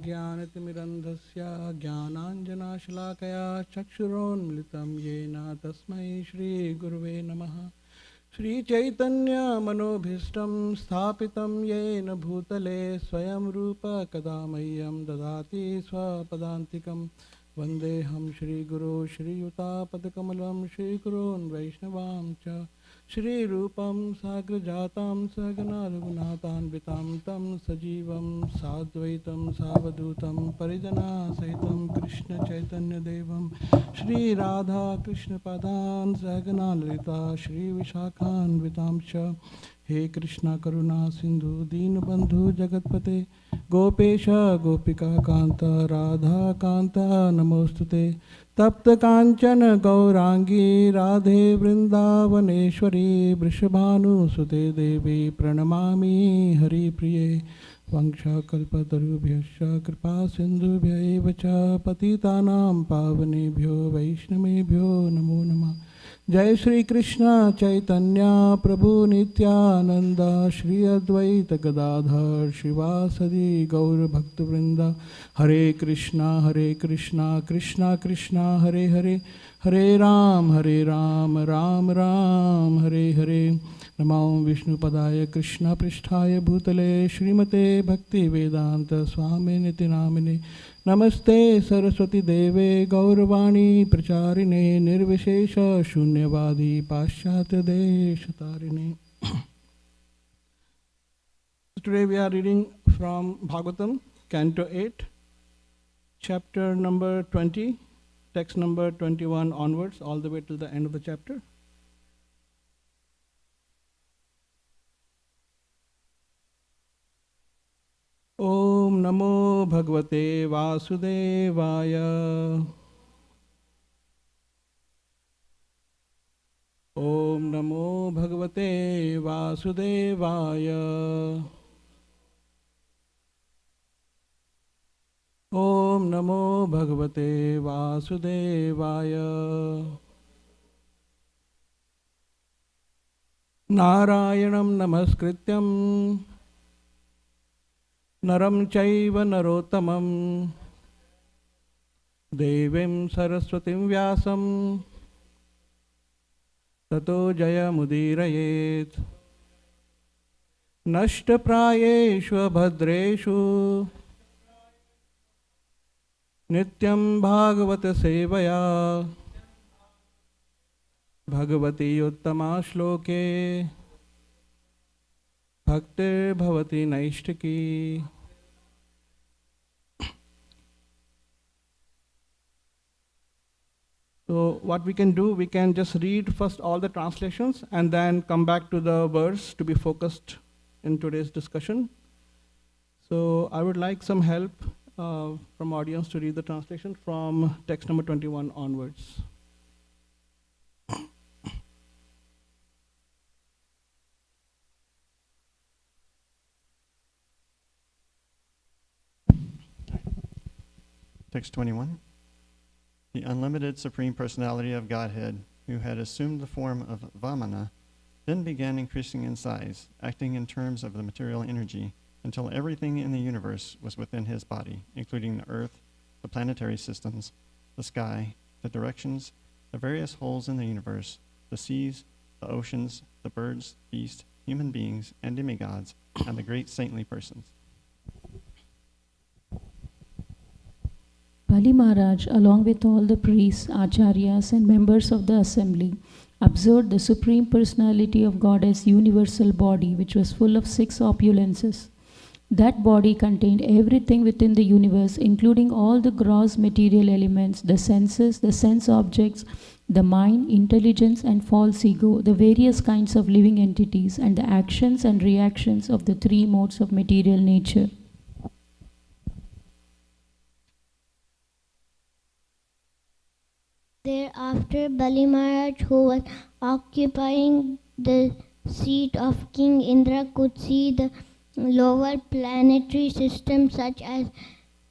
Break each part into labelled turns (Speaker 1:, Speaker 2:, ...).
Speaker 1: ज्ञानतिमिरन्धस्य ज्ञानाञ्जनशलाकया चक्षुरोन्मिलितं येन तस्मै श्रीगुरुवे नमः। श्रीचैतन्यमनोभीष्टं स्थापितं येन भूतले स्वयं रूप कदा मह्यं ददाति स्वपदान्तिकं। वन्देऽहं श्रीगुरो श्रीयुतापदकमलं श्रीगुरोन् वैष्णवां च श्रीरूपं साग्रजातं सहगना रघुनाथान्वितं तं सजीवं साद्वैतं सावधूतं परिजनसहितं कृष्णचैतन्यदेवं श्रीराधाकृष्णपादान् सहगना ललिता श्रीविशाखान्वितां च। हे कृष्ण करुणा सिंधु दीनबंधु जगतपते गोपेश गोपिका कांता राधा कांता नमोस्तुते। तप्त कांचन गौरांगी राधे वृंदावनेश्वरी वृषभानुसुते देवी प्रणमामि हरिप्रिये। वंशाकल्पतरुभ्यश्च कृपा सिन्धुभ्यैव च पतितानां पावनेभ्यो वैष्णवेभ्यो नमो नमः। जय श्री कृष्ण चैतन्य प्रभु नित्यानंद श्री अद्वैत गदाधर शिवासदि गौर भक्तवृंद। हरे कृष्णा कृष्णा कृष्णा हरे हरे, हरे राम राम राम हरे हरे। नमो विष्णुपदाय कृष्ण पृष्ठाय भूतले श्रीमते भक्ति वेदांत स्वामिनिति नामिने। नमस्ते सरस्वती देवे गौरवाणी प्रचारिणे निर्विशेष शून्यवादी पाश्चात्य देशतारिणे। Today we are reading from Bhagavatam, Canto 8, chapter number 20, text number 21 onwards, all the way till the end of the chapter. Om Namo Bhagavate Vasudevaya. Om Namo Bhagavate Vasudevaya. Om Namo Bhagavate Vasudevaya. Narayanam Namaskrityam Naram Chaiva Narottamam Devim Saraswatim Vyasam Tato Jaya Mudirayet. Nashta Prayeshu Bhadreshu Nityam Bhagavata Sevaya Bhagavati Uttama Shloke Bhaktir Bhavati Naishtaki. So what we can do, we can just read first all the translations and then come back to the verse to be focused in today's discussion. So I would like some help from audience to read the translation from text number 21 onwards.
Speaker 2: Text 21. The unlimited Supreme Personality of Godhead, who had assumed the form of Vamana, then began increasing in size, acting in terms of the material energy, until everything in the universe was within his body, including the earth, the planetary systems, the sky, the directions, the various holes in the universe, the seas, the oceans, the birds, beasts, human beings, and demigods, and the great saintly persons.
Speaker 3: Bali Maharaj, along with all the priests, acharyas, and members of the assembly, observed the Supreme Personality of God's universal body, which was full of 6 opulences. That body contained everything within the universe, including all the gross material elements, the senses, the sense objects, the mind, intelligence, and false ego, the various kinds of living entities, and the actions and reactions of the 3 modes of material nature.
Speaker 4: Thereafter, Bali Maharaj, who was occupying the seat of King Indra, could see the lower planetary systems such as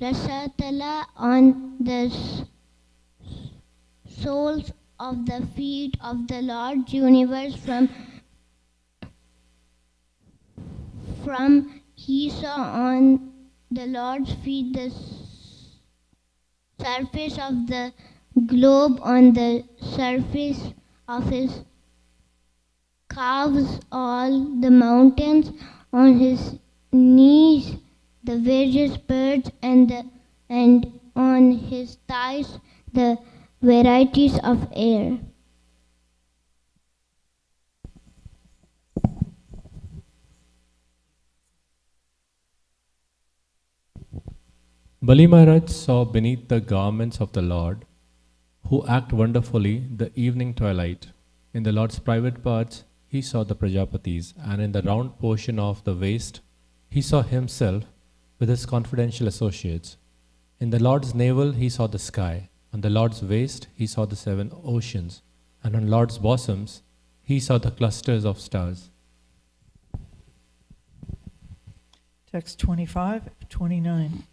Speaker 4: Rasatala on the soles of the feet of the large universe. From he saw on the Lord's feet, the surface of the globe on the surface of his calves, all the mountains on his knees, the various birds, and on his thighs the varieties of air.
Speaker 5: Bali Maharaj saw beneath the garments of the Lord, who act wonderfully, the evening twilight. In the Lord's private parts, he saw the Prajapatis, and in the round portion of the waist, he saw himself with his confidential associates. In the Lord's navel, he saw the sky. On the Lord's waist, he saw the 7 oceans. And on Lord's bosoms, he saw the clusters of stars.
Speaker 6: Text 25-29.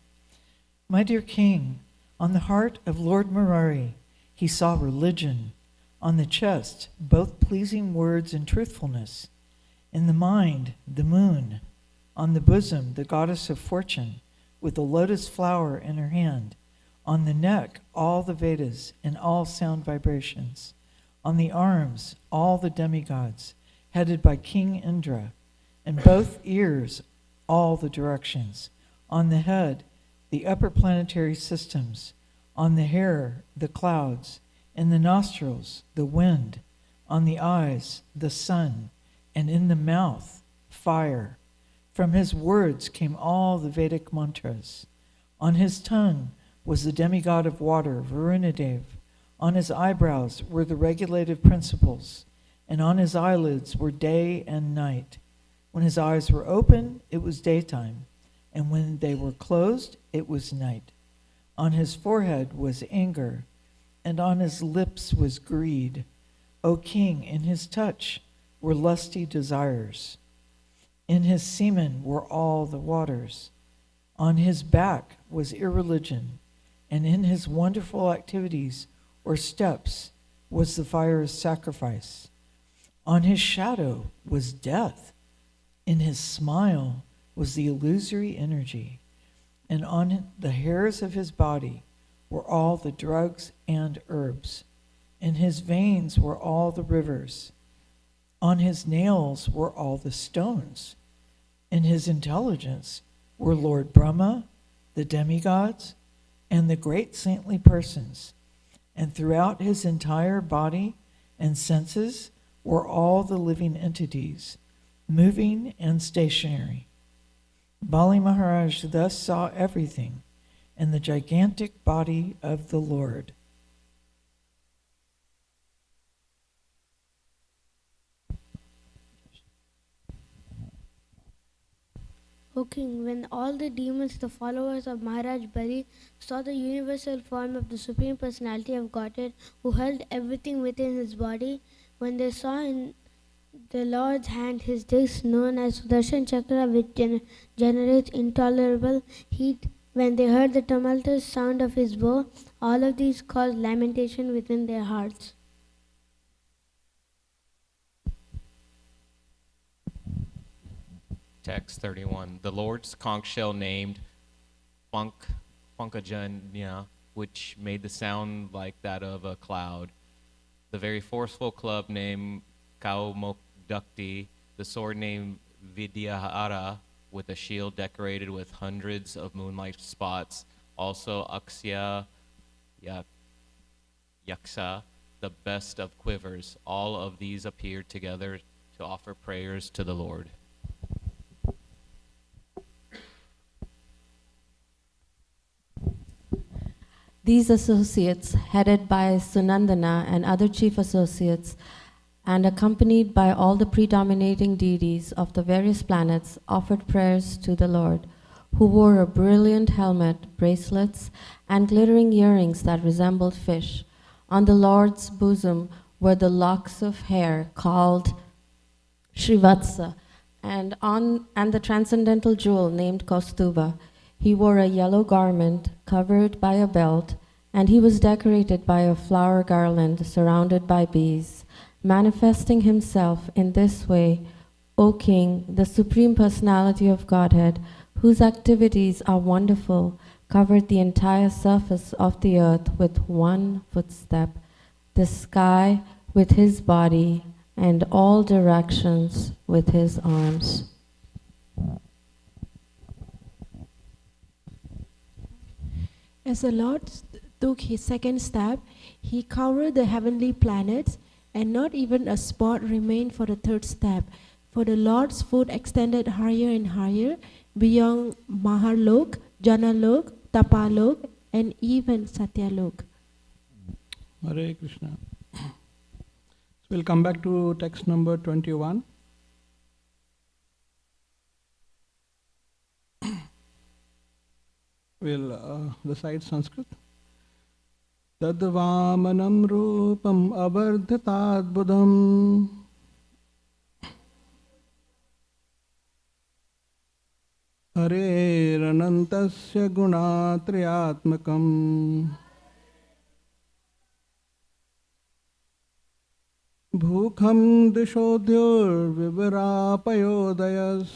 Speaker 6: My dear King, on the heart of Lord Murari, he saw religion. On the chest, both pleasing words and truthfulness. In the mind, the moon. On the bosom, the goddess of fortune, with a lotus flower in her hand. On the neck, all the Vedas and all sound vibrations. On the arms, all the demigods, headed by King Indra. And both ears, all the directions. On the head, the upper planetary systems. On the hair, the clouds. In the nostrils, the wind. On the eyes, the sun. And in the mouth, fire. From his words came all the Vedic mantras. On his tongue was the demigod of water, Varunadev. On his eyebrows were the regulative principles, and on his eyelids were day and night. When his eyes were open, it was daytime, and when they were closed, it was night. On his forehead was anger, and on his lips was greed. O king, in his touch were lusty desires. In his semen were all the waters. On his back was irreligion, and in his wonderful activities or steps was the fire's sacrifice. On his shadow was death. In his smile was the illusory energy, and on the hairs of his body were all the drugs and herbs. In his veins were all the rivers. On his nails were all the stones. In his intelligence were Lord Brahma, the demigods, and the great saintly persons. And throughout his entire body and senses were all the living entities, moving and stationary. Bali Maharaj thus saw everything in the gigantic body of the Lord.
Speaker 7: O king, when all the demons, the followers of Maharaj Bali, saw the universal form of the Supreme Personality of Godhead, who held everything within his body, when they saw in the Lord's hand his disc known as Sudarshan Chakra, which generates intolerable heat, when they heard the tumultuous sound of his bow, all of these caused lamentation within their hearts.
Speaker 8: Text 31. The Lord's conch shell named Pankajanya, which made the sound like that of a cloud. The very forceful club named Kaumokdukti, the sword named Vidyahara, with a shield decorated with hundreds of moonlight spots. Also Aksya Yaksa, the best of quivers. All of these appeared together to offer prayers to the Lord.
Speaker 9: These associates, headed by Sunandana and other chief associates, and accompanied by all the predominating deities of the various planets, offered prayers to the Lord, who wore a brilliant helmet, bracelets, and glittering earrings that resembled fish. On the Lord's bosom were the locks of hair called Srivatsa, and the transcendental jewel named Kaustuba. He wore a yellow garment covered by a belt, and he was decorated by a flower garland surrounded by bees. Manifesting himself in this way, O King, the Supreme Personality of Godhead, whose activities are wonderful, covered the entire surface of the earth with one footstep, the sky with his body, and all directions with his arms.
Speaker 10: As the Lord took his second step, he covered the heavenly planets, and not even a spot remained for the third step. For the Lord's foot extended higher and higher, beyond Mahalok, Janalok, Tapalok, and even Satyalok.
Speaker 1: Hare Krishna. So we'll come back to text number 21. We'll recite Sanskrit. Tadvamanam rupam abardhatadbudam Hareranantasya gunatriyatmakam Bhukham dishodhyur vivarapayodayas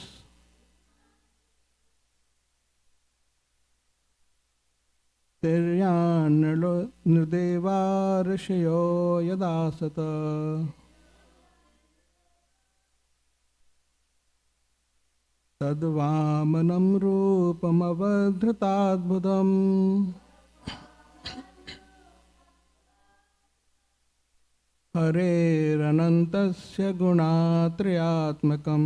Speaker 1: Tiryan nirdeva rishayo yadasata Tadvamanam rupam avadhratadbudam Hareranantasya gunatriyatmakam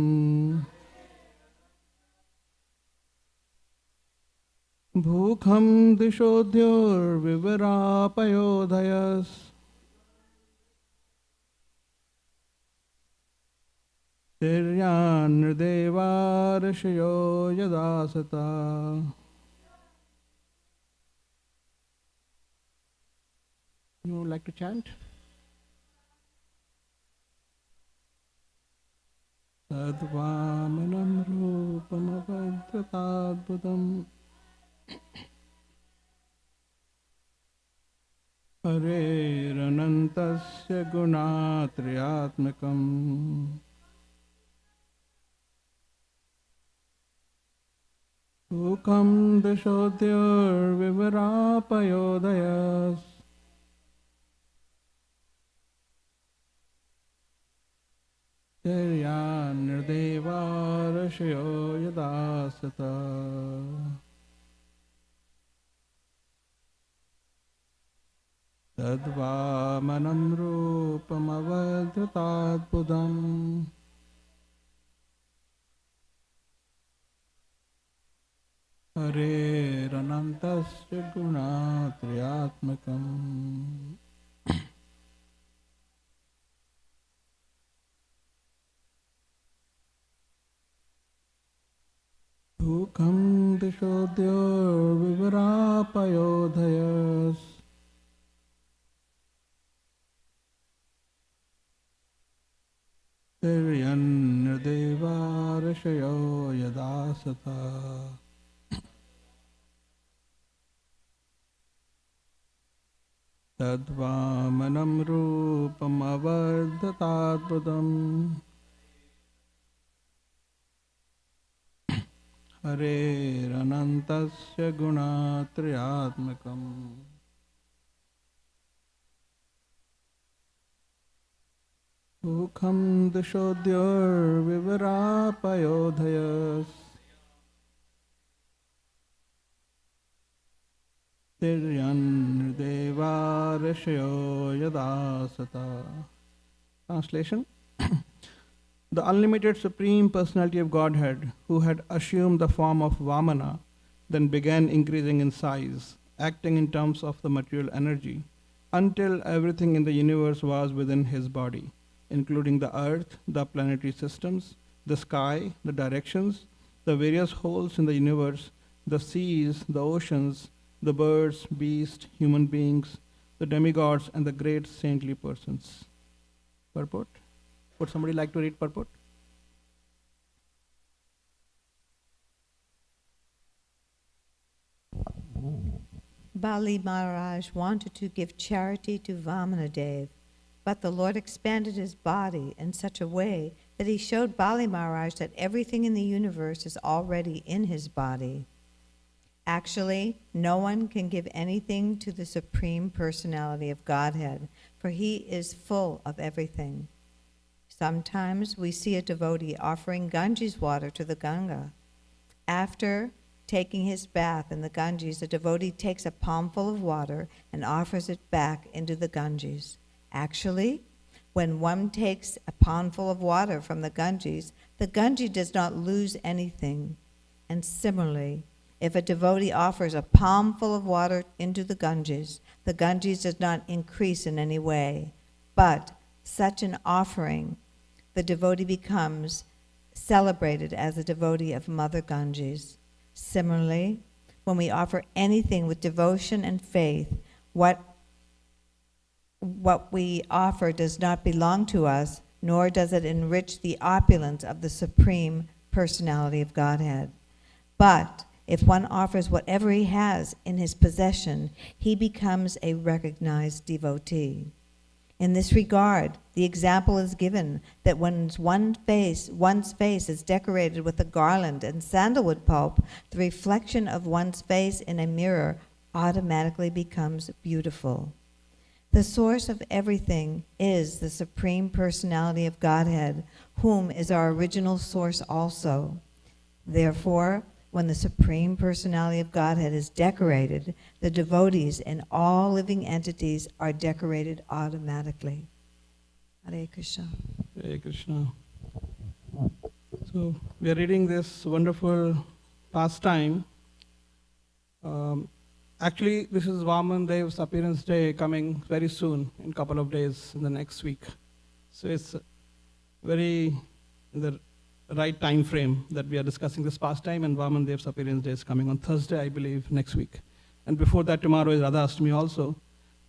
Speaker 1: Bhukham dishodhyur vivarapayodayas Tiryan nirdeva rishayo yadasata. You would like to chant? Tadvamanam rupam avadhratadbudam Hareranantasya gunatriyatmakam Bhukham dishodhyur vivarapayodayas Tiryan nirdeva rishayo yadasata Tadvamanam rupam avadhratadbudam Hareranantasya gunatriyatmakam Bhukham dishodhyur vivarapayodayas Tiryan nirdeva rishayo yadasata Tadvamanam rupam avardhatadbudam Hareranantasya gunatriyatmakam Bhukham dishodhyur vivarapayodayas Tiryan nirdeva rishayo yadasata. Translation. The unlimited Supreme Personality of Godhead, who had assumed the form of Vamana, then began increasing in size, acting in terms of the material energy, until everything in the universe was within his body, including the earth, the planetary systems, the sky, the directions, the various holes in the universe, the seas, the oceans, the birds, beasts, human beings, the demigods, and the great saintly persons. Purport? Would somebody like to read purport?
Speaker 11: Bali Maharaj wanted to give charity to Vamanadev, but the Lord expanded his body in such a way that he showed Bali Maharaj that everything in the universe is already in his body. Actually, no one can give anything to the Supreme Personality of Godhead, for he is full of everything. Sometimes we see a devotee offering Ganges water to the Ganga. After taking his bath in the Ganges, the devotee takes a palmful of water and offers it back into the Ganges. Actually, when one takes a palmful of water from the Ganges does not lose anything. And similarly, if a devotee offers a palmful of water into the Ganges does not increase in any way. But such an offering, the devotee becomes celebrated as a devotee of Mother Ganges. Similarly, when we offer anything with devotion and faith, what we offer does not belong to us, nor does it enrich the opulence of the Supreme Personality of Godhead. But if one offers whatever he has in his possession, he becomes a recognized devotee. In this regard, the example is given that when one's face is decorated with a garland and sandalwood pulp, the reflection of one's face in a mirror automatically becomes beautiful. The source of everything is the Supreme Personality of Godhead, whom is our original source also. Therefore, when the Supreme Personality of Godhead is decorated, the devotees and all living entities are decorated automatically. Hare Krishna.
Speaker 1: Hare Krishna. So we are reading this wonderful pastime. Actually, this is Vaman Dev's appearance day coming very soon, in a couple of days, in the next week. So it's very in the right time frame that we are discussing this pastime, and Vaman Dev's appearance day is coming on Thursday, I believe, next week. And before that, tomorrow is Radha Ashtami also.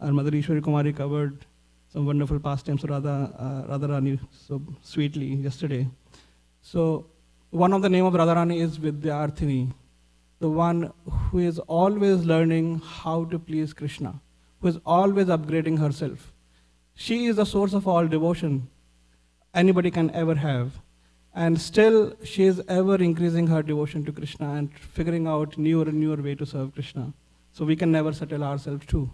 Speaker 1: Our Mother Ishwari Kumari covered some wonderful pastimes of Radharani so sweetly yesterday. So one of the name of Radharani is Vidyarthini, the one who is always learning how to please Krishna, who is always upgrading herself. She is the source of all devotion anybody can ever have. And still, she is ever increasing her devotion to Krishna and figuring out newer and newer way to serve Krishna. So we can never settle ourselves too.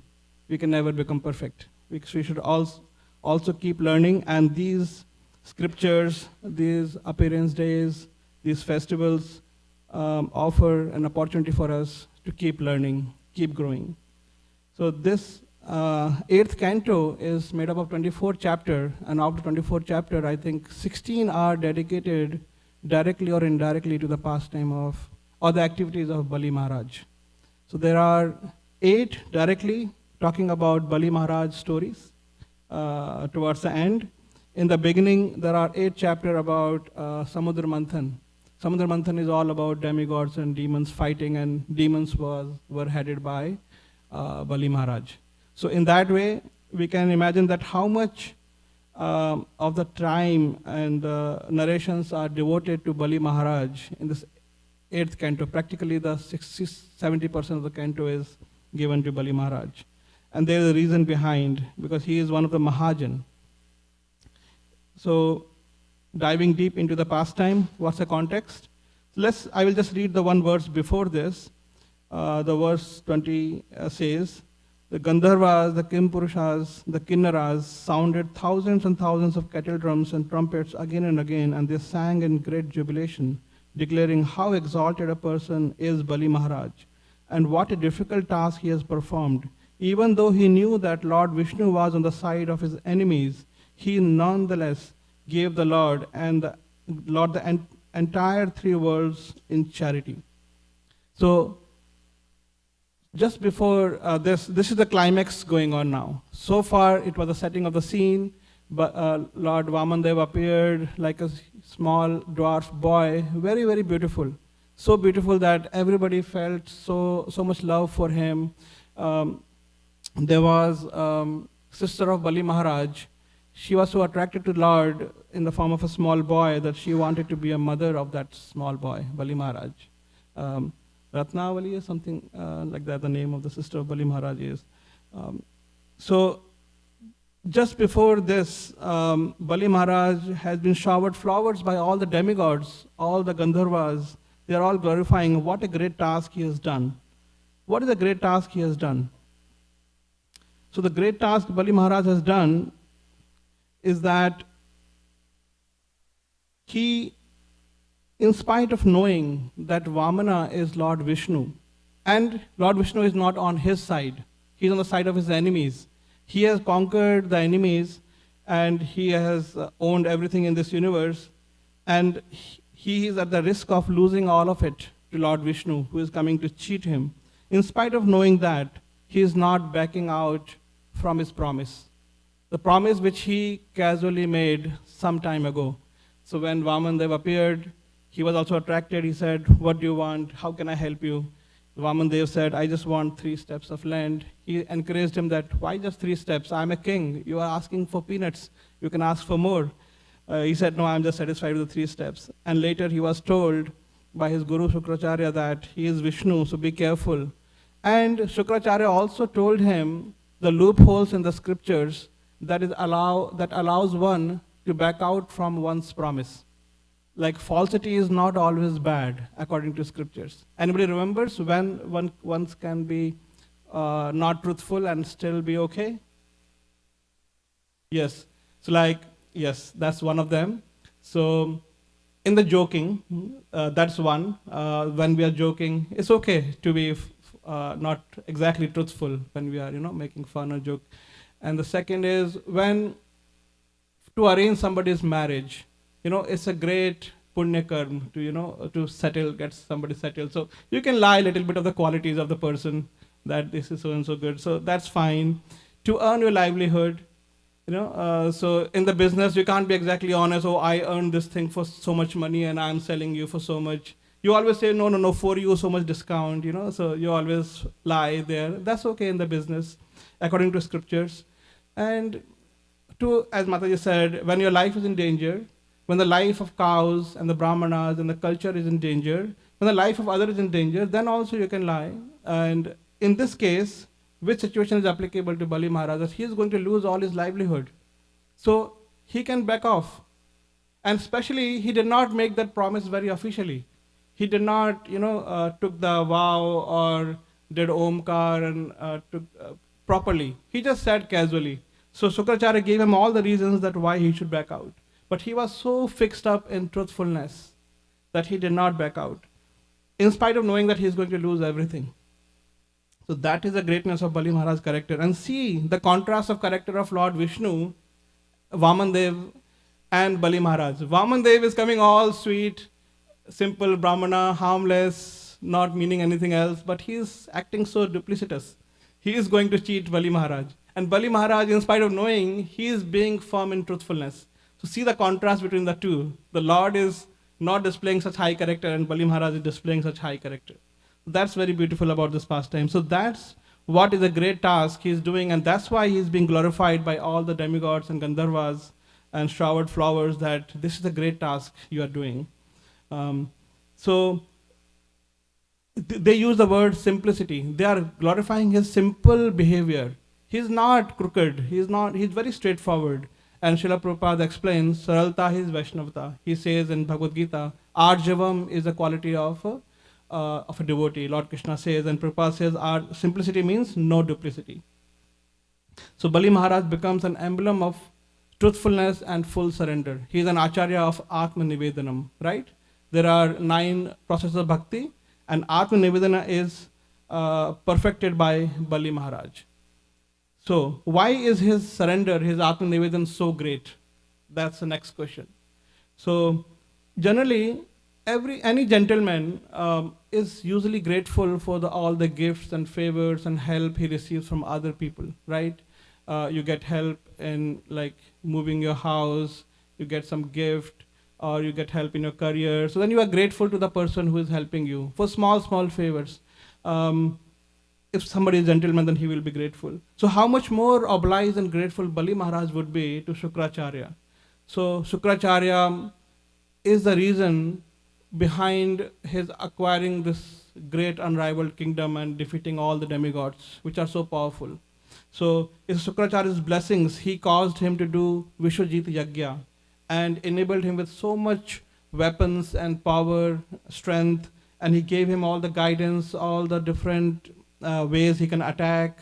Speaker 1: We can never become perfect. We should also keep learning, and these scriptures, these appearance days, these festivals offer an opportunity for us to keep learning, keep growing. So this 8th canto is made up of 24 chapters, and out of 24 chapters, I think 16 are dedicated directly or indirectly to the pastime of, or the activities of Bali Maharaj. So there are 8 directly talking about Bali Maharaj stories towards the end. In the beginning, there are 8 chapters about Samudra Manthan. Samudra Manthan is all about demigods and demons fighting, and demons were headed by Bali Maharaj. So in that way, we can imagine that how much of the time and the narrations are devoted to Bali Maharaj in this 8th canto. Practically the 60-70% of the canto is given to Bali Maharaj. And there is a reason behind, because he is one of the Mahajan. So diving deep into the pastime, what's the context? I will just read the one verse before this. The verse 20 says, the Gandharvas, the Kimpurushas, the Kinnaras sounded thousands and thousands of kettle drums and trumpets again and again, and they sang in great jubilation, declaring how exalted a person is Bali Maharaj, and what a difficult task he has performed. Even though he knew that Lord Vishnu was on the side of his enemies, he nonetheless gave the Lord the entire 3 worlds in charity. So just before this is the climax going on now. So far, it was the setting of the scene, but Lord Vamandev appeared like a small dwarf boy, very, very beautiful. So beautiful that everybody felt so much love for him. There was sister of Bali Maharaj. She was so attracted to Lord in the form of a small boy that she wanted to be a mother of that small boy, Bali Maharaj. Ratnavali or something like that, the name of the sister of Bali Maharaj is. So just before this, Bali Maharaj has been showered flowers by all the demigods, all the Gandharvas. They are all glorifying what a great task he has done. What is the great task he has done? So the great task Bali Maharaj has done is that he, in spite of knowing that Vamana is Lord Vishnu, and Lord Vishnu is not on his side, he's on the side of his enemies. He has conquered the enemies and he has owned everything in this universe, and he is at the risk of losing all of it to Lord Vishnu, who is coming to cheat him. In spite of knowing that, he is not backing out from his promise. The promise which he casually made some time ago. So when Vamandev appeared, he was also attracted. He said, "What do you want? How can I help you?" Vamandev said, "I just want 3 steps of land." He encouraged him that, "Why just 3 steps? I'm a king. You are asking for peanuts. You can ask for more." He said, "No, I'm just satisfied with the 3 steps." And later he was told by his Guru Shukracharya that he is Vishnu, so be careful. And Shukracharya also told him the loopholes in the scriptures that allows one to back out from one's promise. Like falsity is not always bad according to scriptures. Anybody remembers when one can be not truthful and still be okay? Yes. So yes, that's one of them. So in the joking, that's one. When we are joking, it's okay to be not exactly truthful when we are making fun or joke. And the second is when to arrange somebody's marriage. It's a great punya karma to get somebody settled. So you can lie a little bit of the qualities of the person, that this is so and so good. So that's fine. To earn your livelihood, so in the business, you can't be exactly honest. "Oh, I earned this thing for so much money and I'm selling you for so much." You always say, no, for you, so much discount, so you always lie there. That's okay in the business, according to scriptures. And as Mataji said, when your life is in danger, when the life of cows and the brahmanas and the culture is in danger, when the life of others is in danger, then also you can lie. And in this case, which situation is applicable to Bali Maharaj? That he is going to lose all his livelihood. So he can back off. And especially, he did not make that promise very officially. He did not, took the vow or did Omkar and took properly. He just said casually. So Shukracharya gave him all the reasons that why he should back out. But he was so fixed up in truthfulness that he did not back out, in spite of knowing that he is going to lose everything. So that is the greatness of Bali Maharaj's character. And see the contrast of character of Lord Vishnu, Vamandev, and Bali Maharaj. Vamandev is coming all sweet, simple, brahmana, harmless, not meaning anything else, but he is acting so duplicitous. He is going to cheat Bali Maharaj. And Bali Maharaj, in spite of knowing, he is being firm in truthfulness. So see the contrast between the two. The Lord is not displaying such high character and Bali Maharaj is displaying such high character. That's very beautiful about this pastime. So that's what is a great task he is doing, and that's why he is being glorified by all the demigods and Gandharvas and showered flowers, that this is a great task you are doing. They use the word simplicity. They are glorifying his simple behavior. He's not crooked. He's very straightforward. And Srila Prabhupada explains, Saralta is Vaishnavata. He says in Bhagavad Gita, Arjavam is a quality of a devotee. Lord Krishna says, and Prabhupada says, simplicity means no duplicity. So Bali Maharaj becomes an emblem of truthfulness and full surrender. He is an acharya of Atma Nivedanam, right? There are 9 processes of bhakti, and Atma Nivedana is perfected by Bali Maharaj. So why is his surrender, his Atma Nivedan so great? That's the next question. So generally, any gentleman is usually grateful for all the gifts and favors and help he receives from other people, right? You get help in like moving your house, you get some gift, or you get help in your career. So then you are grateful to the person who is helping you for small favors. If somebody is a gentleman, then he will be grateful. So how much more obliged and grateful Bali Maharaj would be to Shukracharya. So Shukracharya is the reason behind his acquiring this great unrivaled kingdom and defeating all the demigods, which are so powerful. So in Sukracharya's blessings, he caused him to do Vishwajit Yagya and enabled him with so much weapons and power, strength, and he gave him all the guidance, all the different ways he can attack,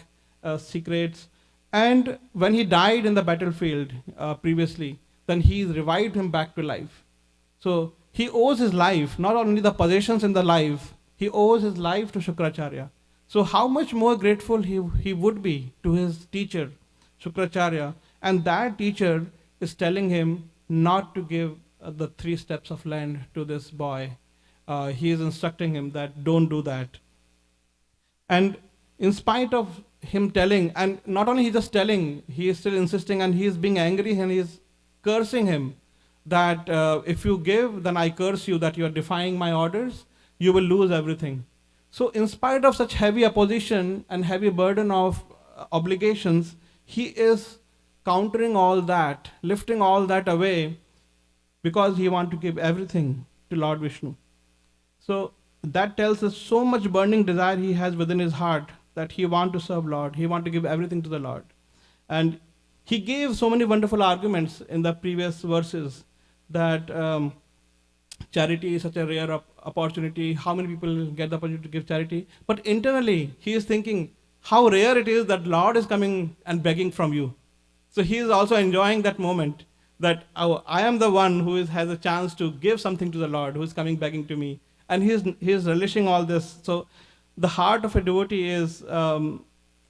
Speaker 1: secrets. And when he died in the battlefield previously, then he revived him back to life. So he owes his life, not only the possessions in the life, he owes his life to Shukracharya. So how much more grateful he would be to his teacher, Shukracharya, and that teacher is telling him not to give the 3 steps of land to this boy. He is instructing him that don't do that. And in spite of him telling, and not only he's just telling, he is still insisting, and he is being angry and he is cursing him that if you give, then I curse you, that you are defying my orders, you will lose everything. So in spite of such heavy opposition and heavy burden of obligations, he is countering all that, lifting all that away, because he wants to give everything to Lord Vishnu. So that tells us so much burning desire he has within his heart, that he wants to serve Lord, he wants to give everything to the Lord. And he gave so many wonderful arguments in the previous verses that charity is such a rare opportunity, how many people get the opportunity to give charity. But internally, he is thinking how rare it is that Lord is coming and begging from you. So he is also enjoying that moment that I am the one who has a chance to give something to the Lord, who is coming begging to me. And he is relishing all this. So the heart of a devotee is, no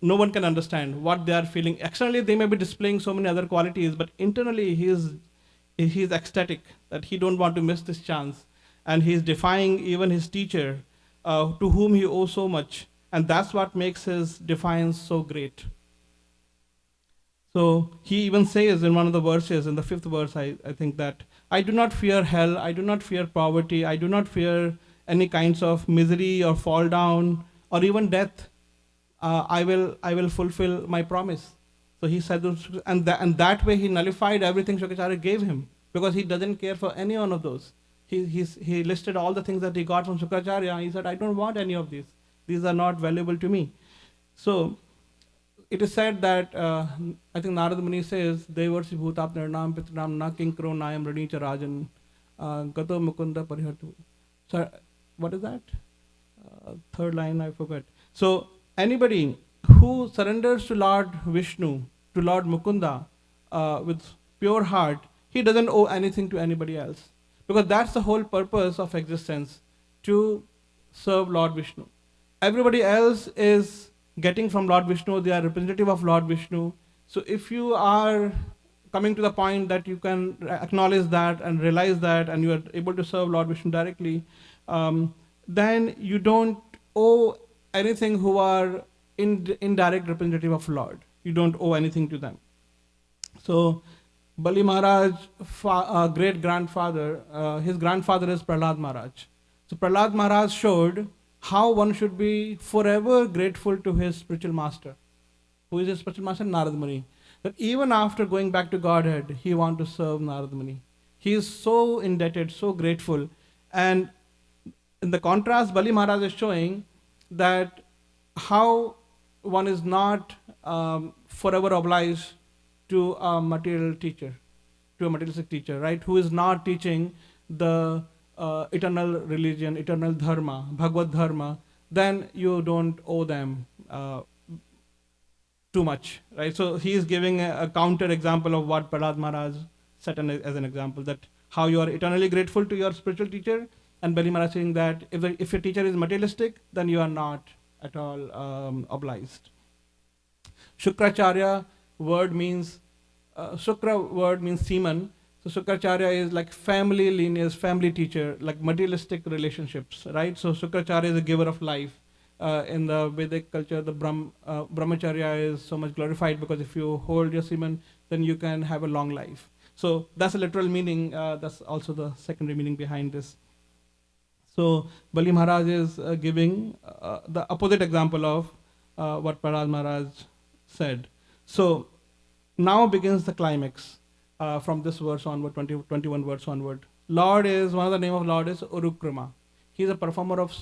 Speaker 1: one can understand what they are feeling. Externally, they may be displaying so many other qualities, but internally, he is ecstatic that he don't want to miss this chance. And he is defying even his teacher, to whom he owes so much. And that's what makes his defiance so great. So he even says in one of the verses, in the 5th verse, I think that, I do not fear hell, I do not fear poverty, I do not fear any kinds of misery or fall down or even death. I will fulfill my promise. So he said, and that way he nullified everything Shukracharya gave him, because he doesn't care for any one of those. He listed all the things that he got from Shukracharya, and he said, I don't want any of these. These are not valuable to me. So it is said that, I think Narada Muni says, Devarsi bhutap nirnam pitnam na kinkro nayam ranicha rajan gato mukunda parihatu. So what is that? 3rd line, I forgot. So anybody who surrenders to Lord Vishnu, to Lord Mukunda, with pure heart, he doesn't owe anything to anybody else. Because that's the whole purpose of existence, to serve Lord Vishnu. Everybody else is getting from Lord Vishnu, they are representative of Lord Vishnu. So if you are coming to the point that you can acknowledge that and realize that, and you are able to serve Lord Vishnu directly, then you don't owe anything who are indirect representative of Lord. You don't owe anything to them. So Bali Maharaj, great grandfather, his grandfather is Prahlad Maharaj. So Prahlad Maharaj showed how one should be forever grateful to his spiritual master. Who is his spiritual master? Narada Muni. That even after going back to Godhead, he wants to serve Narada Muni. He is so indebted, so grateful. And in the contrast, Bali Maharaj is showing that how one is not forever obliged to a material teacher, to a materialistic teacher, right? Who is not teaching the eternal religion, eternal dharma, Bhagavad dharma, then you don't owe them too much, right? So he is giving a counter example of what Prahlad Maharaj set as an example, that how you are eternally grateful to your spiritual teacher, and Bali Maharaj saying that if your teacher is materialistic, then you are not at all obliged. Shukracharya word means, Shukra word means semen. So Shukracharya is like family lineage, family teacher, like materialistic relationships, right? So Shukracharya is a giver of life. In the Vedic culture, the brahmacharya is so much glorified, because if you hold your semen, then you can have a long life. So that's a literal meaning. That's also the secondary meaning behind this. So Bali Maharaj is giving the opposite example of what Prahlad Maharaj said. So now begins the climax from this verse onward, 21 verse onward. Lord is, one of the name of Lord is Urukrama. He is a performer of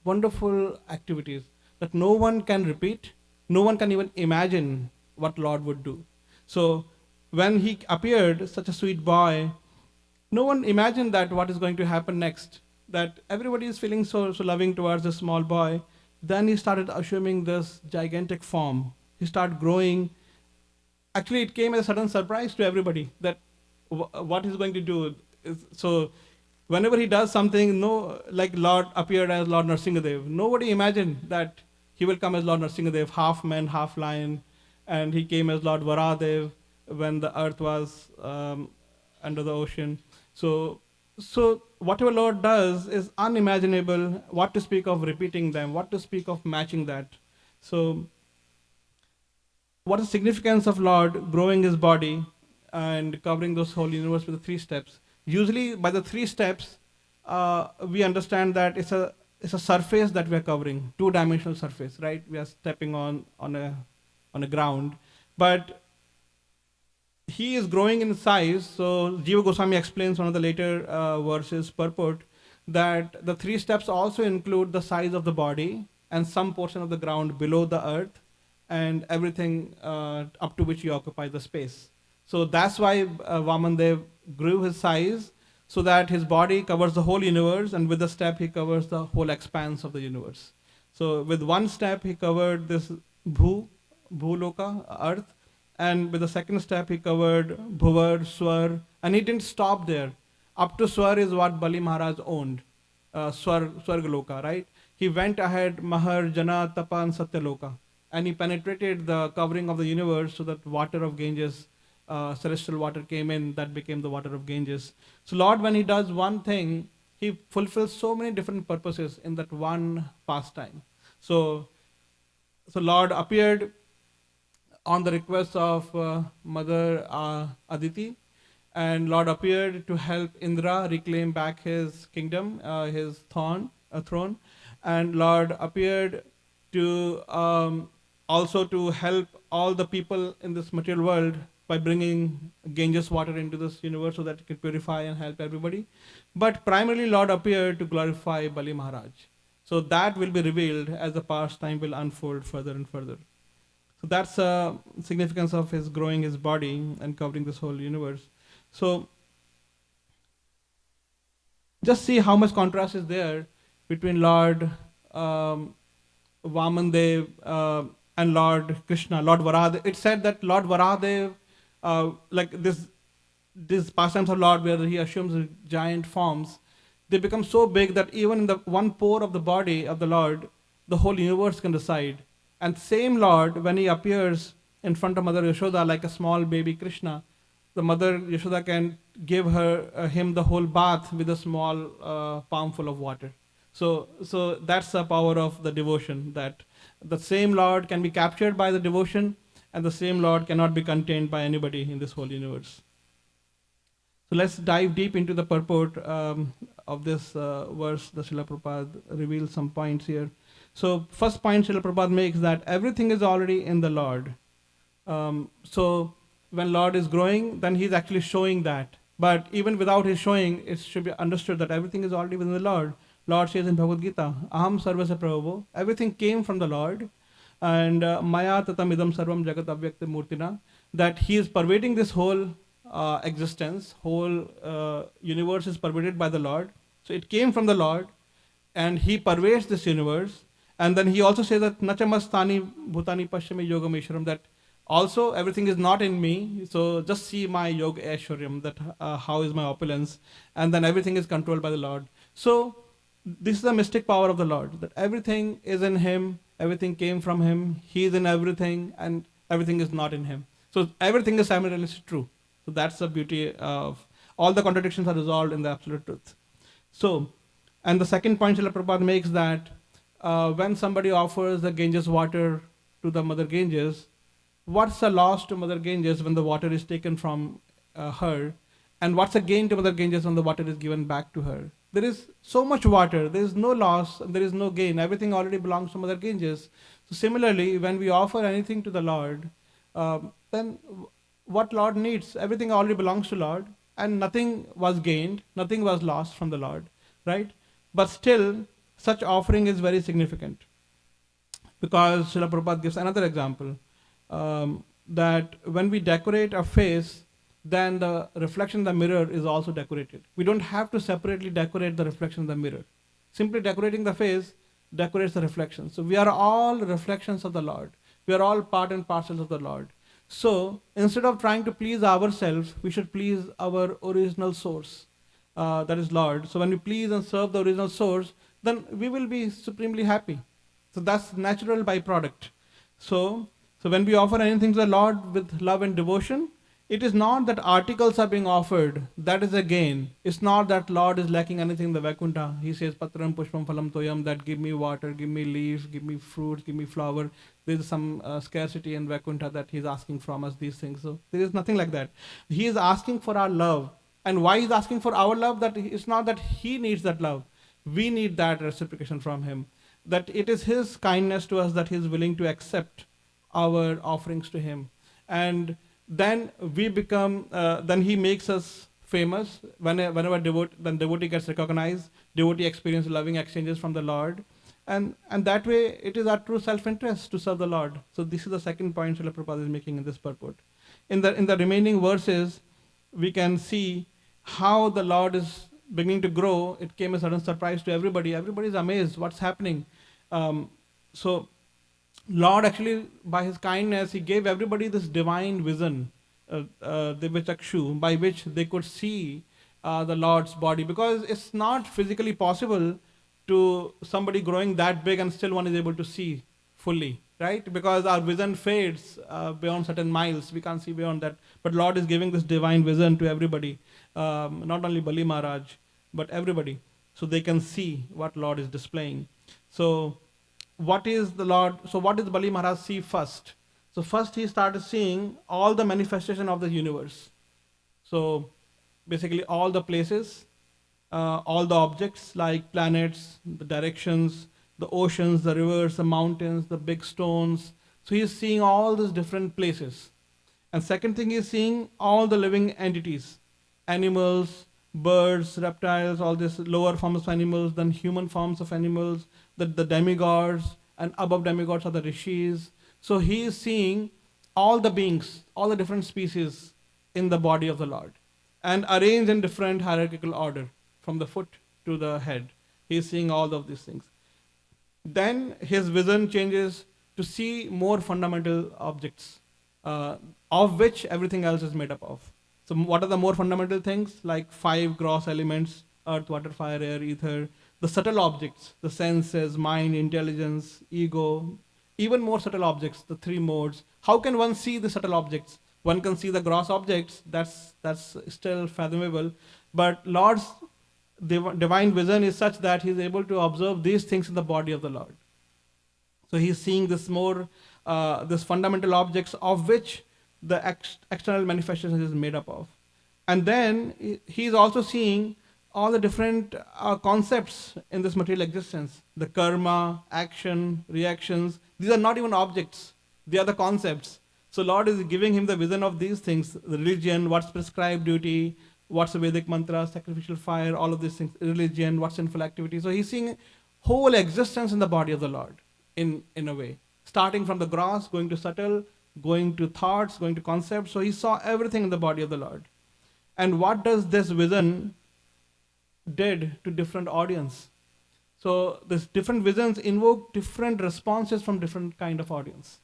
Speaker 1: wonderful activities that no one can repeat, no one can even imagine what Lord would do. So when he appeared, such a sweet boy, no one imagined that what is going to happen next, that everybody is feeling so loving towards this small boy. Then he started assuming this gigantic form. He started growing. Actually, it came as a sudden surprise to everybody that what he's going to do. So whenever he does something, like Lord appeared as Lord Nrsingadev, nobody imagined that he will come as Lord Nrsingadev, half man, half lion, and he came as Lord Varadev when the earth was under the ocean. So whatever Lord does is unimaginable. What to speak of repeating them? What to speak of matching that? So what is the significance of Lord growing his body and covering this whole universe with the 3 steps? Usually by the 3 steps, we understand that it's a surface that we are covering, 2-dimensional surface, right? We are stepping on a ground, but he is growing in size. So Jiva Goswami explains one of the later verses purport that the 3 steps also include the size of the body and some portion of the ground below the earth and everything up to which you occupy the space. So that's why Vamandev grew his size, so that his body covers the whole universe, and with a step he covers the whole expanse of the universe. So with 1 step he covered this Bhuloka, earth, and with the 2nd step he covered Bhuvar, Swar, and he didn't stop there. Up to Swar is what Bali Maharaj owned, Swargaloka, right? He went ahead, Mahar, Jana, Tapa, and Satyaloka, and he penetrated the covering of the universe so that water of Ganges, celestial water came in, that became the water of Ganges. So Lord, when he does one thing, he fulfills so many different purposes in that one pastime. So Lord appeared on the request of Mother Aditi, and Lord appeared to help Indra reclaim back his kingdom, his throne, and Lord appeared to also to help all the people in this material world by bringing Ganges water into this universe so that it can purify and help everybody. But primarily Lord appeared to glorify Bali Maharaj. So that will be revealed as the pastime will unfold further and further. So that's the significance of his growing his body and covering this whole universe. So just see how much contrast is there between Lord Vamandev and Lord Krishna, Lord Varadev. It said that Lord Varadev, like these pastimes of Lord where he assumes giant forms, they become so big that even in the one pore of the body of the Lord, the whole universe can reside. And same Lord, when he appears in front of Mother Yashoda like a small baby Krishna, the Mother Yashoda can give him the whole bath with a small palmful of water. So that's the power of the devotion, that the same Lord can be captured by the devotion, and the same Lord cannot be contained by anybody in this whole universe. So let's dive deep into the purport of this verse. The Srila Prabhupada reveals some points here. So first point Srila Prabhupada makes that everything is already in the Lord. So when Lord is growing, then he's actually showing that. But even without his showing, it should be understood that everything is already within the Lord. Lord says in Bhagavad Gita, Aham sarvasya prabhavo, everything came from the Lord. And Maya tatam idam sarvam jagat avyakta murtina, that he is pervading this whole existence, whole universe is pervaded by the Lord. So it came from the Lord, and he pervades this universe. And then he also says that nachamastani bhutani pashyami yogam ishwaram, that also everything is not in me. So just see my yoga aishwaryam, that how is my opulence, and then everything is controlled by the Lord. So this is the mystic power of the Lord, that everything is in him, everything came from him, he is in everything, and everything is not in him. So everything is simultaneously true. So that's the beauty of all the contradictions are resolved in the absolute truth. So, and the second point Srila Prabhupada makes that when somebody offers the Ganges water to the Mother Ganges, what's the loss to Mother Ganges when the water is taken from her, and what's the gain to Mother Ganges when the water is given back to her? There is so much water, there is no loss, and there is no gain. Everything already belongs to Mother Ganges. So similarly, when we offer anything to the Lord, then what Lord needs, everything already belongs to Lord, and nothing was gained, nothing was lost from the Lord, right? But still, such offering is very significant. Because Srila Prabhupada gives another example, that when we decorate a face, then the reflection in the mirror is also decorated. We don't have to separately decorate the reflection in the mirror. Simply decorating the face decorates the reflection. So we are all reflections of the Lord. We are all part and parcels of the Lord. So instead of trying to please ourselves, we should please our original source, that is Lord. So when we please and serve the original source, then we will be supremely happy. So that's natural byproduct. So when we offer anything to the Lord with love and devotion, it is not that articles are being offered, that is a gain. It's not that Lord is lacking anything in the Vaikuntha. He says, Patram Pushpam Phalam Toyam, that give me water, give me leaf, give me fruit, give me flower. There is some scarcity in Vaikuntha that He's asking from us these things. So there is nothing like that. He is asking for our love. And why He's asking for our love? That it's not that He needs that love. We need that reciprocation from Him. That it is His kindness to us that He is willing to accept our offerings to Him. And then we become, then He makes us famous. Whenever devotee gets recognized, devotee experiences loving exchanges from the Lord. And that way, it is our true self-interest to serve the Lord. So this is the second point Srila Prabhupada is making in this purport. In the remaining verses, we can see how the Lord is beginning to grow. It came a sudden surprise to everybody. Everybody is amazed. What's happening? So Lord actually, by His kindness, He gave everybody this divine vision, Divachakshu, by which they could see the Lord's body. Because it's not physically possible to somebody growing that big and still one is able to see fully, right? Because our vision fades beyond certain miles. We can't see beyond that. But Lord is giving this divine vision to everybody, not only Bali Maharaj, but everybody. So they can see what Lord is displaying. So what is the Lord? So what does Bali Maharaj see first? So first he started seeing all the manifestation of the universe. So basically all the places, all the objects like planets, the directions, the oceans, the rivers, the mountains, the big stones. So he's seeing all these different places. And second thing, he's seeing all the living entities, animals, birds, reptiles, all these lower forms of animals, then human forms of animals, the demigods, and above demigods are the rishis. So he is seeing all the beings, all the different species in the body of the Lord, and arranged in different hierarchical order, from the foot to the head. He is seeing all of these things. Then his vision changes to see more fundamental objects, of which everything else is made up of. So what are the more fundamental things? Like 5 gross elements: earth, water, fire, air, ether. The subtle objects, the senses, mind, intelligence, ego. Even more subtle objects, the 3 modes. How can one see the subtle objects? One can see the gross objects, that's still fathomable. But Lord's divine vision is such that He is able to observe these things in the body of the Lord. So He is seeing this more, this fundamental objects of which the external manifestation is made up of. And then He is also seeing all the different concepts in this material existence. The karma, action, reactions. These are not even objects. They are the concepts. So Lord is giving him the vision of these things. The religion, what's prescribed duty, what's the Vedic mantra, sacrificial fire, all of these things. Religion, what's sinful activity. So he's seeing whole existence in the body of the Lord in a way. Starting from the gross, going to subtle, going to thoughts, going to concepts. So he saw everything in the body of the Lord. And what does this vision did to different audience? So these different visions invoke different responses from different kind of audience.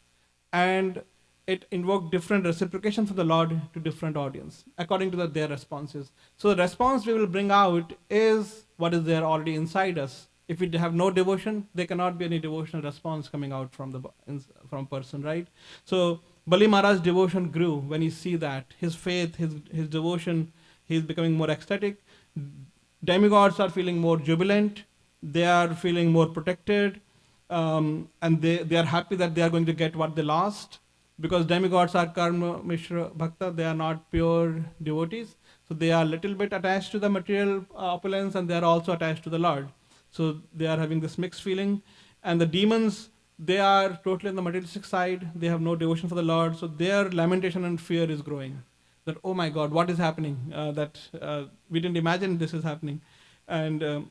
Speaker 1: And it invoked different reciprocation from the Lord to different audience, according to their responses. So the response we will bring out is what is there already inside us. If we have no devotion, there cannot be any devotional response coming out from a person, right? So Bali Maharaj's devotion grew when he see that. His faith, his devotion, he is becoming more ecstatic. Demigods are feeling more jubilant. They are feeling more protected. And they are happy that they are going to get what they lost. Because demigods are karma mishra bhakta, they are not pure devotees. So they are a little bit attached to the material opulence, and they are also attached to the Lord. So they are having this mixed feeling. And the demons, they are totally on the materialistic side. They have no devotion for the Lord. So their lamentation and fear is growing. That, oh my God, what is happening? We didn't imagine this is happening. And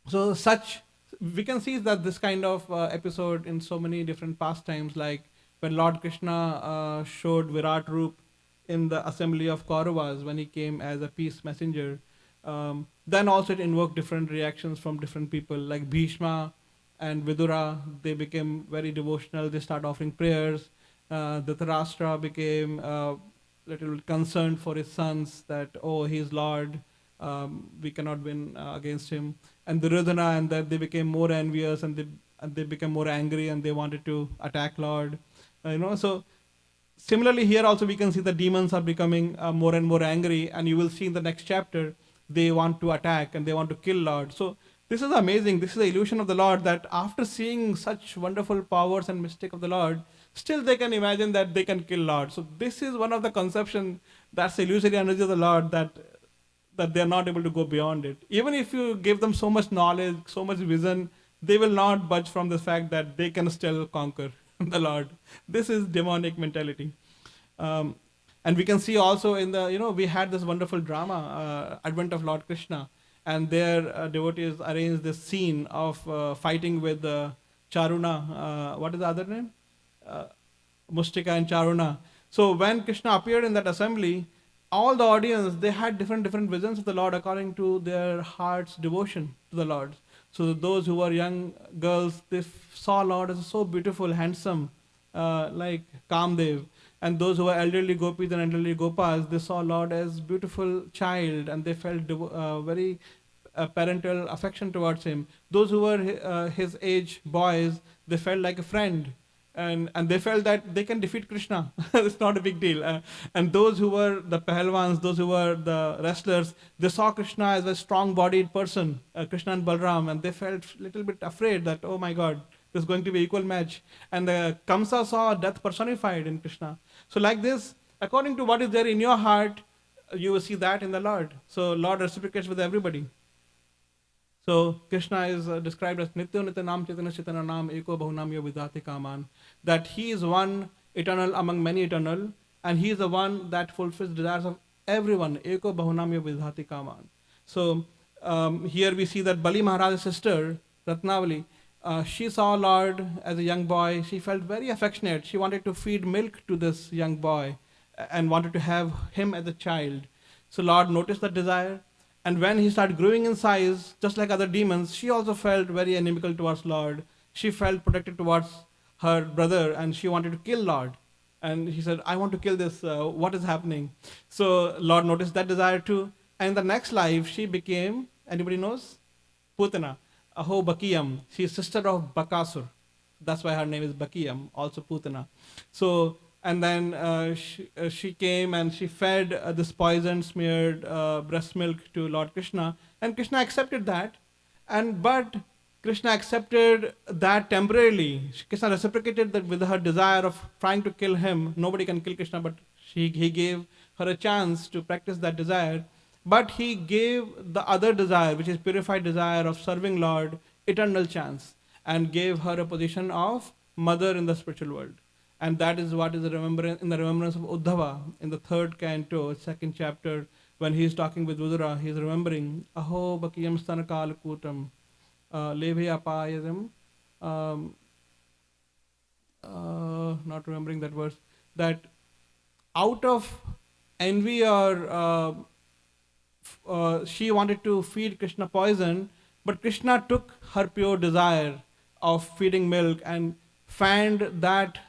Speaker 1: so such We can see that this kind of episode in so many different pastimes, like when Lord Krishna showed Virat Roop in the assembly of Kauravas when he came as a peace messenger. Then also it invoked different reactions from different people, like Bhishma and Vidura. They became very devotional. They start offering prayers. Dhritarashtra became little concerned for his sons that, oh, he's Lord, we cannot win against him. And Duryodhana, and that they became more envious, and they became more angry, and they wanted to attack Lord. So similarly here also we can see the demons are becoming more and more angry, and you will see in the next chapter they want to attack and they want to kill Lord. So this is amazing. This is the illusion of the Lord, that after seeing such wonderful powers and mystic of the Lord, still they can imagine that they can kill Lord. So this is one of the conception, that's the illusory energy of the Lord, that they are not able to go beyond it. Even if you give them so much knowledge, so much vision, they will not budge from the fact that they can still conquer the Lord. This is demonic mentality. And we can see also in the, we had this wonderful drama, Advent of Lord Krishna, and their devotees arranged this scene of fighting with Charuna. What is the other name? Mustika and Charuna. So when Krishna appeared in that assembly, all the audience, they had different visions of the Lord according to their heart's devotion to the Lord. So those who were young girls, they saw Lord as so beautiful, handsome, like Kamdev. And those who were elderly gopis and elderly gopas, they saw Lord as beautiful child, and they felt very parental affection towards him. Those who were his age boys, they felt like a friend. And they felt that they can defeat Krishna. It's not a big deal. And those who were the pahalwans, those who were the wrestlers, they saw Krishna as a strong-bodied person, Krishna and Balram, and they felt a little bit afraid that, oh my God, this is going to be equal match. And Kamsa saw death personified in Krishna. So like this, according to what is there in your heart, you will see that in the Lord. So Lord reciprocates with everybody. So Krishna is described as Nitya Nitya Nam Chaitanya Chaitanya Nam Eko Bahunam Yo Vidhati Kaman. That he is one eternal among many eternal, and he is the one that fulfills desires of everyone. Eko Bahunam Yo Vidhati Kaman. So here we see that Bali Maharaj's sister, Ratnavali, she saw Lord as a young boy. She felt very affectionate. She wanted to feed milk to this young boy and wanted to have him as a child. So Lord noticed that desire. And when he started growing in size, just like other demons, she also felt very inimical towards Lord. She felt protected towards her brother, and she wanted to kill Lord. And he said, I want to kill this. What is happening? So Lord noticed that desire too. And in the next life, she became, anybody knows? Putana, Aho Bakiyam. She is sister of Bakasur. That's why her name is Bakiyam, also Putana. So, and then she came and she fed this poison smeared breast milk to Lord Krishna, and Krishna accepted that. But Krishna accepted that temporarily. Krishna reciprocated that with her desire of trying to kill him. Nobody can kill Krishna, but he gave her a chance to practice that desire. But he gave the other desire, which is purified desire of serving Lord, eternal chance, and gave her a position of mother in the spiritual world. And that is what is in the remembrance of Uddhava in the 3rd canto, 2nd chapter, when he is talking with Vidura, he is remembering Aho Bakiyam Stanakal Kutam Levhe Apayam, not remembering that verse, that out of envy or she wanted to feed Krishna poison, but Krishna took her pure desire of feeding milk and fanned that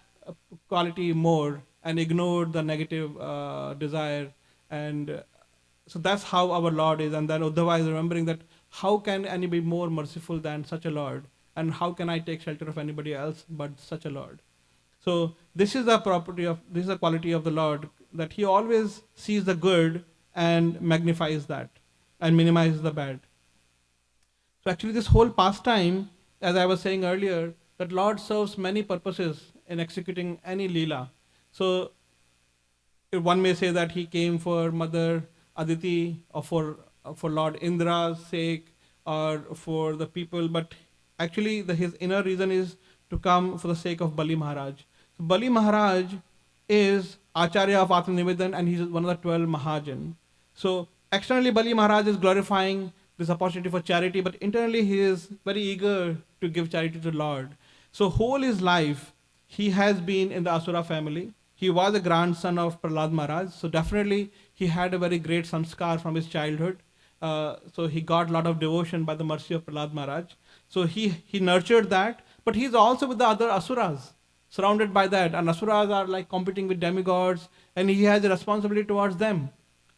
Speaker 1: quality more and ignored the negative desire. And so that's how our Lord is. And then Uddhava is remembering that how can anybody be more merciful than such a Lord? And how can I take shelter of anybody else but such a Lord? So this is the quality of the Lord, that he always sees the good and magnifies that and minimizes the bad. So actually this whole pastime, as I was saying earlier, that Lord serves many purposes in executing any Leela. So one may say that he came for Mother Aditi or for Lord Indra's sake or for the people, but actually his inner reason is to come for the sake of Bali Maharaj. So Bali Maharaj is Acharya of Atma Nivedan, and he's one of the 12 Mahajan. So externally Bali Maharaj is glorifying this opportunity for charity, but internally he is very eager to give charity to the Lord. So whole his life, he has been in the Asura family. He was a grandson of Prahlad Maharaj, so definitely he had a very great samskar from his childhood. So he got a lot of devotion by the mercy of Prahlad Maharaj. So he nurtured that, but he's also with the other Asuras, surrounded by that. And Asuras are like competing with demigods, and he has a responsibility towards them,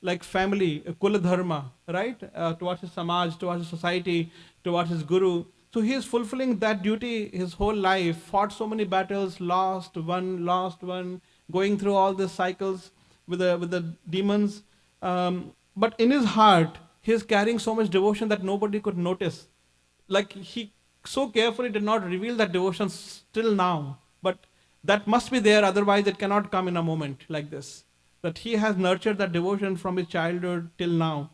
Speaker 1: like family, Kula Dharma, right? Towards his Samaj, towards his society, towards his Guru. So he is fulfilling that duty his whole life, fought so many battles, lost one, going through all these cycles with the demons. But in his heart, he is carrying so much devotion that nobody could notice. Like he so carefully did not reveal that devotion till now. But that must be there, otherwise it cannot come in a moment like this. That he has nurtured that devotion from his childhood till now.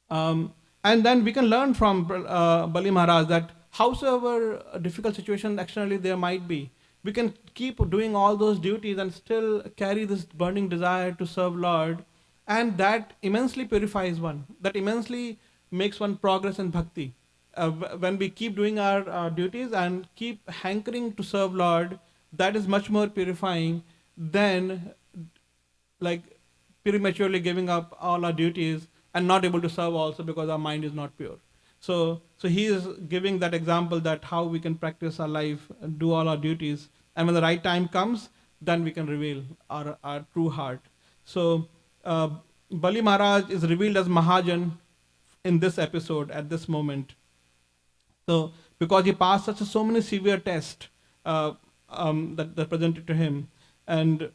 Speaker 1: And then we can learn from Bali Maharaj that howsoever difficult situation externally there might be, we can keep doing all those duties and still carry this burning desire to serve Lord, and that immensely purifies one, that immensely makes one progress in bhakti. When we keep doing our duties and keep hankering to serve Lord, that is much more purifying than like prematurely giving up all our duties and not able to serve also because our mind is not pure. So he is giving that example that how we can practice our life and do all our duties, and when the right time comes, then we can reveal our true heart. So Bali Maharaj is revealed as Mahajan in this episode at this moment. So because he passed so many severe tests that presented to him. And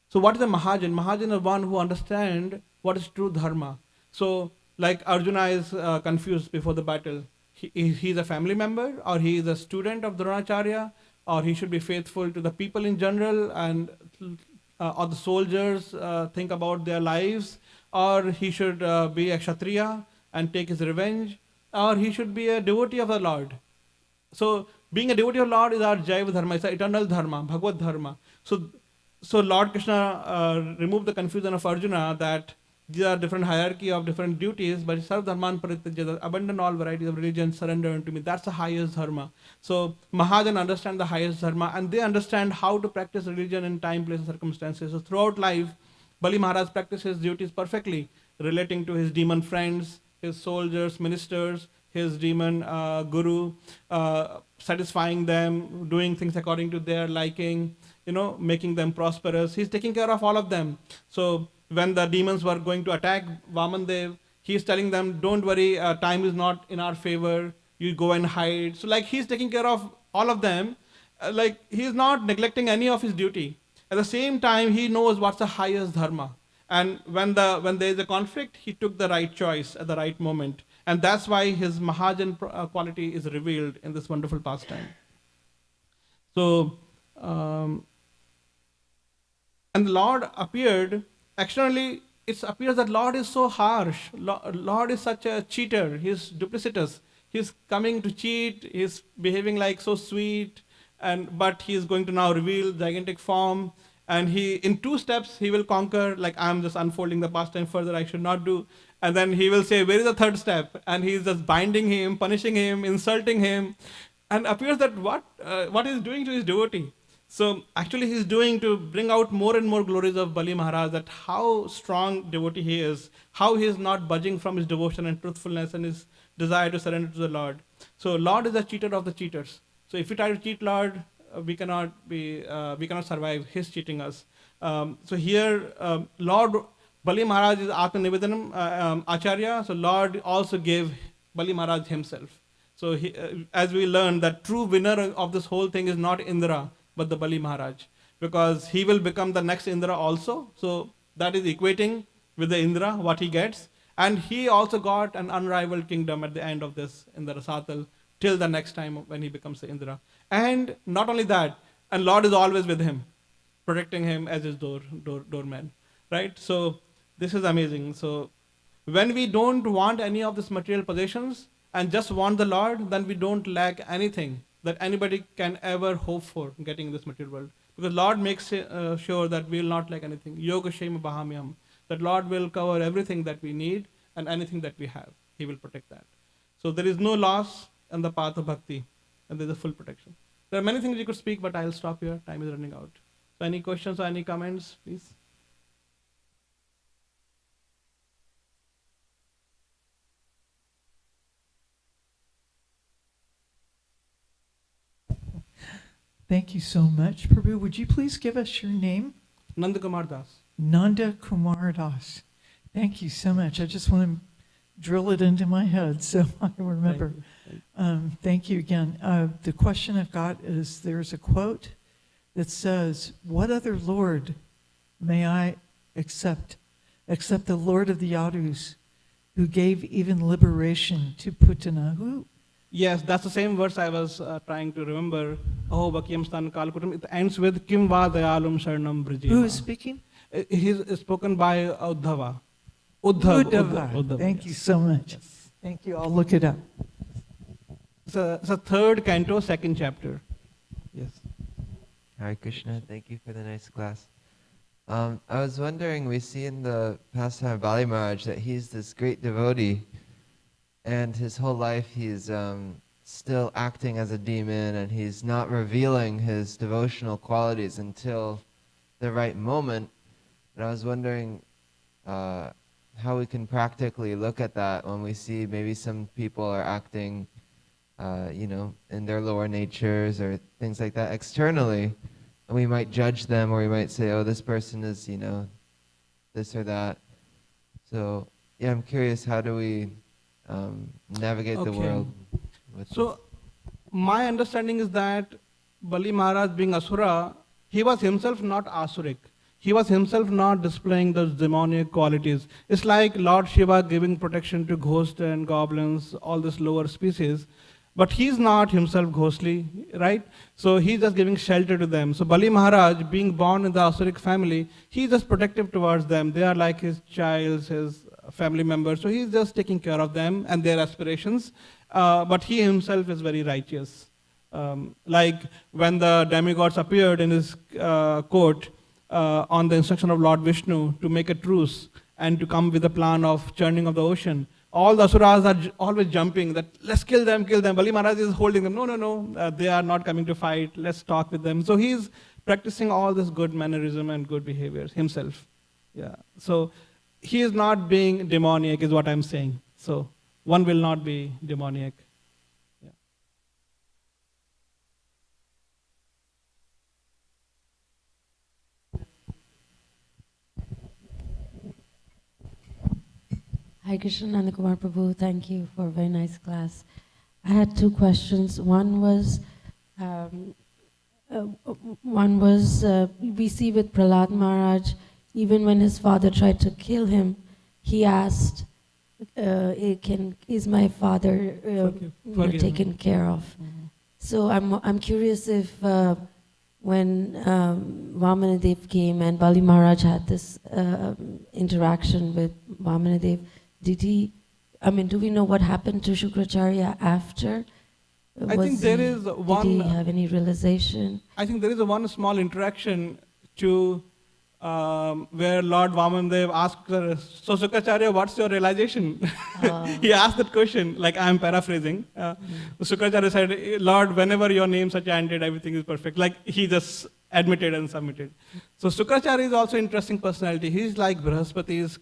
Speaker 1: so what is a Mahajan? Mahajan is one who understands what is true dharma. So like Arjuna is confused before the battle. He's a family member, or he is a student of Dronacharya, or he should be faithful to the people in general, and or the soldiers think about their lives, or he should be a Kshatriya and take his revenge, or he should be a devotee of the Lord. So being a devotee of Lord is our Jaiva Dharma, it's an eternal Dharma, Bhagavad Dharma. So Lord Krishna removed the confusion of Arjuna that these are different hierarchy of different duties, but Sarv Dharman Parityajya, abandon all varieties of religion, surrender unto me. That's the highest Dharma. So Mahajan understand the highest Dharma, and they understand how to practice religion in time, place, and circumstances. So throughout life, Bali Maharaj practiced his duties perfectly, relating to his demon friends, his soldiers, ministers, his demon guru, satisfying them, doing things according to their liking, making them prosperous. He's taking care of all of them. So when the demons were going to attack Vamandev, he's telling them, don't worry, time is not in our favor, you go and hide. So like he's taking care of all of them, like he's not neglecting any of his duty. At the same time, he knows what's the highest dharma. And when there is a conflict, he took the right choice at the right moment. And that's why his Mahajan quality is revealed in this wonderful pastime. So, and the Lord appeared, externally it appears that Lord is so harsh. Lord is such a cheater. He's duplicitous. He's coming to cheat. He's behaving like so sweet, but he's going to now reveal gigantic form. And in 2 steps, he will conquer, like I'm just unfolding the pastime further, I should not do. And then he will say, where is the 3rd step? And he's just binding him, punishing him, insulting him. And appears that what he's doing to his devotee. So actually he's doing to bring out more and more glories of Bali Maharaj, that how strong devotee he is, how he is not budging from his devotion and truthfulness and his desire to surrender to the Lord. So Lord is a cheater of the cheaters. So if we try to cheat Lord, we cannot survive his cheating us. So here, Lord Bali Maharaj is Atma Nivedanam Acharya. So Lord also gave Bali Maharaj himself. So as we learn, that true winner of this whole thing is not Indra, but the Bali Maharaj, because he will become the next Indra also. So that is equating with the Indra, what he gets. And he also got an unrivaled kingdom at the end of this in the Rasatal, till the next time when he becomes the Indra. And not only that, and Lord is always with him, protecting him as his doorman, right? So this is amazing. So when we don't want any of these material possessions and just want the Lord, then we don't lack anything that anybody can ever hope for getting in this material world. Because Lord makes sure that we will not lack anything. Yoga Shema Bahamyam. That Lord will cover everything that we need and anything that we have. he will protect that. So there is no loss on the path of bhakti, and there is a full protection. There are many things we could speak, but I'll stop here. Time is running out. So any questions or any comments, please?
Speaker 6: Thank you so much. Prabhu, would you please give us your name?
Speaker 1: Nanda Kumar Das.
Speaker 6: Nanda Kumar Das. Thank you so much. I just want to drill it into my head so I can remember. Thank you again. The question I've got is, there's a quote that says, what other Lord may I accept except the Lord of the Yadus, who gave even liberation to Putana? Who?
Speaker 1: Yes, that's the same verse I was trying to remember. Oh, Bhakyam Stan Kalkutam. It ends with Kim Va Dayalum Sarnam Brijema.
Speaker 6: Who is speaking?
Speaker 1: He's spoken by Uddhava.
Speaker 6: Uddhava. Thank you so much.
Speaker 1: Yes.
Speaker 6: Thank you. I'll look it up.
Speaker 1: It's a third canto, second chapter. Yes.
Speaker 12: Hare Krishna. Thank you for the nice class. I was wondering, we see in the pastime of Bali Maharaj that he's this great devotee, and his whole life he's still acting as a demon, and he's not revealing his devotional qualities until the right moment. And I was wondering how we can practically look at that when we see maybe some people are acting, in their lower natures or things like that externally, and we might judge them, or we might say, oh, this person is, this or that. So, yeah, I'm curious, how do we navigate the world with this?
Speaker 1: My understanding is that Bali Maharaj, being Asura, he was himself not Asuric. He was himself not displaying those demonic qualities. It's like Lord Shiva giving protection to ghosts and goblins, all this lower species. But he's not himself ghostly, right? So he's just giving shelter to them. So Bali Maharaj, being born in the Asuric family, he's just protective towards them. They are like his child, his family members. So he's just taking care of them and their aspirations. But he himself is very righteous. Like when the demigods appeared in his court on the instruction of Lord Vishnu to make a truce and to come with a plan of churning of the ocean, all the asuras are always jumping that, let's kill them, kill them. Bali Maharaj is holding them. No, they are not coming to fight. Let's talk with them. So he's practicing all this good mannerism and good behaviors himself. Yeah. So he is not being demoniac is what I'm saying. So one will not be demoniac. Yeah.
Speaker 9: Hare Krishna, Nanda Kumar Prabhu, thank you for a very nice class. I had two questions. One was, we see with Prahlad Maharaj, even when his father tried to kill him, he asked, is my father taken care of? Mm-hmm. So I'm curious if when Vamanadev came and Bali Maharaj had this interaction with Vamanadev, do we know what happened to Shukracharya after?
Speaker 1: I think there is one.
Speaker 9: Did he have any realization?
Speaker 1: I think there is one small interaction to where Lord Vamanadev asked, so Shukracharya, what's your realization? He asked that question, like I'm paraphrasing. Shukracharya said, Lord, whenever your names are chanted, everything is perfect. Like he just admitted and submitted. So Shukracharya is also an interesting personality. He's like Brihaspati's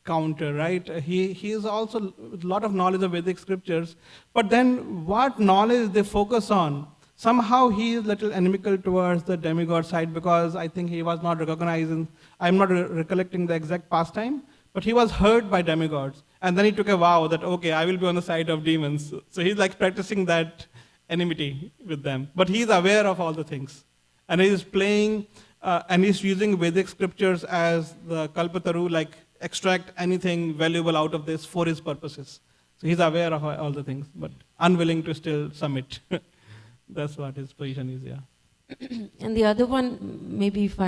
Speaker 1: counter, right? He is also a lot of knowledge of Vedic scriptures, but then what knowledge they focus on, somehow he is a little inimical towards the demigod side, because I think he was not recognizing, I'm not recollecting the exact pastime, but he was hurt by demigods. And then he took a vow that, okay, I will be on the side of demons. So he's like practicing that enmity with them. But he's aware of all the things. And he's playing, and he's using Vedic scriptures as the Kalpataru, like extract anything valuable out of this for his purposes. So he's aware of all the things, but unwilling to still submit. That's what his position is, yeah.
Speaker 9: And the other one, maybe if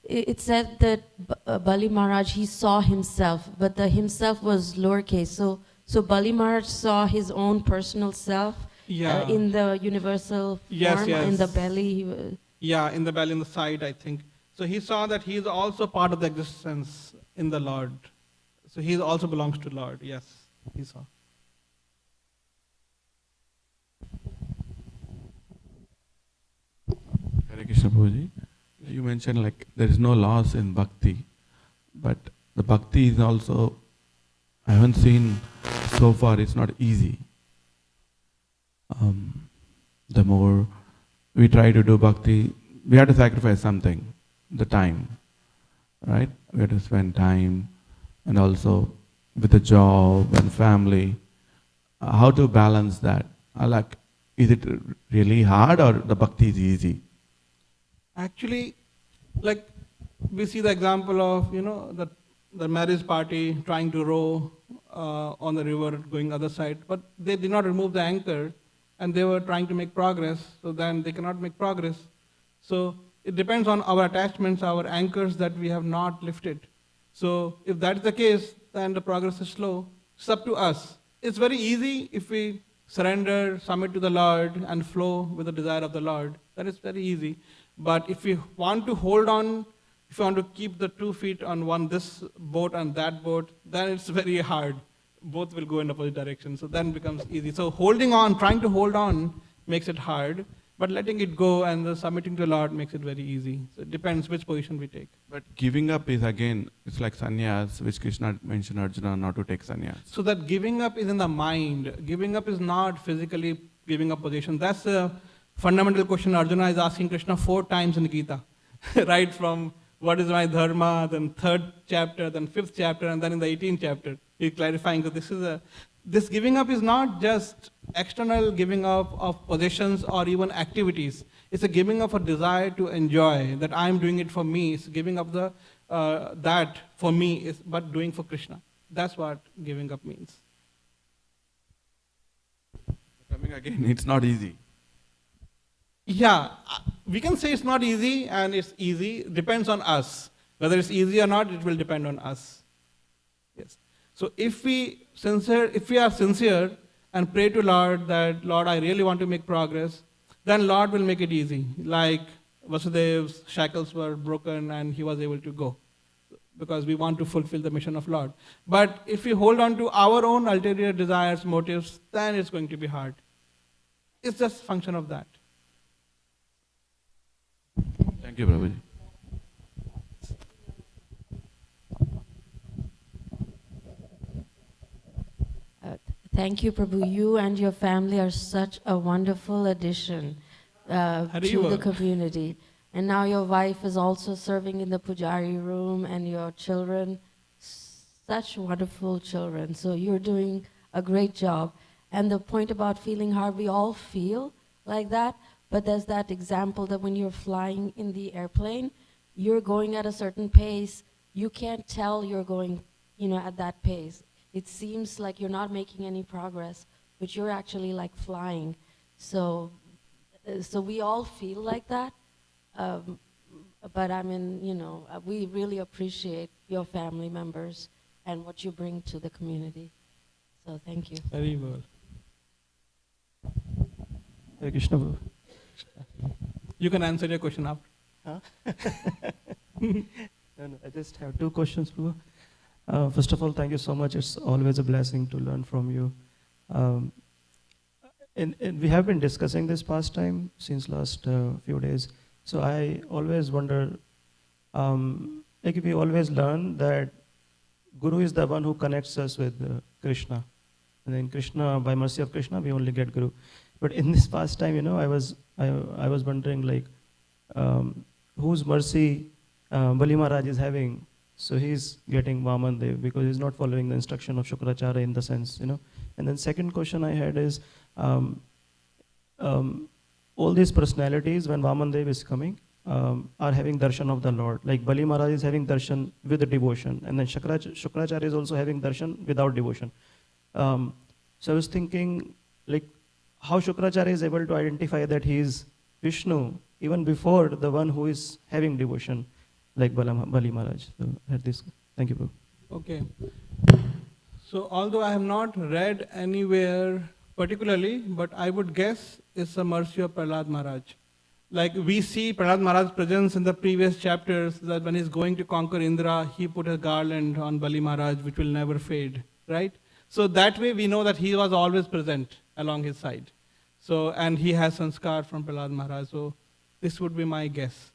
Speaker 9: it said that Bali Maharaj, he saw himself, but the himself was lowercase. So Bali Maharaj saw his own personal self in the universal form, in the belly.
Speaker 1: Yeah, in the belly, in the side, I think. So he saw that he is also part of the existence in the Lord. So he also belongs to Lord, yes, he saw.
Speaker 13: Krishna Prabhuji. You mentioned like there is no loss in bhakti, but the bhakti is also, I haven't seen so far, it's not easy. The more we try to do bhakti, we have to sacrifice something, the time, right? We have to spend time, and also with the job and family. How to balance that? Like, is it really hard or the bhakti is easy?
Speaker 1: Actually, like we see the example of, the marriage party trying to row on the river going other side, but they did not remove the anchor and they were trying to make progress, so then they cannot make progress. So it depends on our attachments, our anchors that we have not lifted. So if that is the case, then the progress is slow. It's up to us. It's very easy if we surrender, submit to the Lord and flow with the desire of the Lord. That is very easy. But if we want to hold on, if you want to keep the 2 feet on this boat and that boat, then it's very hard. Both will go in opposite directions, so then it becomes easy. So holding on, trying to hold on makes it hard, but letting it go and the submitting to the Lord makes it very easy. So it depends which position we take.
Speaker 13: But giving up is again, it's like sannyas, which Krishna mentioned Arjuna not to take sannyas.
Speaker 1: So that giving up is in the mind. Giving up is not physically giving up position. That's a fundamental question Arjuna is asking Krishna 4 times in Gita. Right from what is my dharma, then 3rd chapter, then 5th chapter, and then in the 18th chapter. He's clarifying that this giving up is not just external giving up of possessions or even activities. It's a giving up a desire to enjoy, that I'm doing it for me. It's giving up that for me, but doing for Krishna. That's what giving up means.
Speaker 13: Coming again, it's not easy.
Speaker 1: Yeah, we can say it's not easy and it's easy. Depends on us. Whether it's easy or not, it will depend on us. Yes. So if we are sincere and pray to Lord that, Lord, I really want to make progress, then Lord will make it easy. Like Vasudev's shackles were broken and he was able to go, because we want to fulfill the mission of Lord. But if we hold on to our own ulterior desires, motives, then it's going to be hard. It's just a function of that.
Speaker 13: Thank you, Prabhuji.
Speaker 9: Thank you, Prabhu. You and your family are such a wonderful addition to the community. And now your wife is also serving in the Pujari room, and your children, such wonderful children. So you're doing a great job. And the point about feeling hard, we all feel like that, but there's that example that when you're flying in the airplane, you're going at a certain pace. You can't tell you're going, at that pace. It seems like you're not making any progress, but you're actually like flying. So we all feel like that. But I mean, we really appreciate your family members and what you bring to the community. So thank you.
Speaker 1: Very well.
Speaker 14: Hare Krishna.
Speaker 1: You can answer your question after.
Speaker 14: Huh? No, I just have 2 questions, Prabhu. First of all, thank you so much. It's always a blessing to learn from you. And we have been discussing this pastime since last few days. So I always wonder, like we always learn that Guru is the one who connects us with Krishna. And then Krishna, by mercy of Krishna, we only get Guru. But in this pastime, I was wondering, like, whose mercy Bali Maharaj is having. So he's getting Vaman Dev because he's not following the instruction of Shukracharya in the sense, And then second question I had is, all these personalities, when Vaman Dev is coming, are having darshan of the Lord. Like Bali Maharaj is having darshan with the devotion, and then Shukracharya is also having darshan without devotion. So I was thinking, like, how Shukracharya is able to identify that he is Vishnu even before the one who is having devotion, like Bali Maharaj. So I had this. Thank you, Prabhu.
Speaker 1: Okay. So although I have not read anywhere particularly, but I would guess it's the mercy of Prahlad Maharaj. Like we see Prahlad Maharaj's presence in the previous chapters, that when he's going to conquer Indra, he put a garland on Bali Maharaj which will never fade, right? So that way we know that he was always present along his side. So, and he has sanskar from Prahlad Maharaj. So This would be my guess.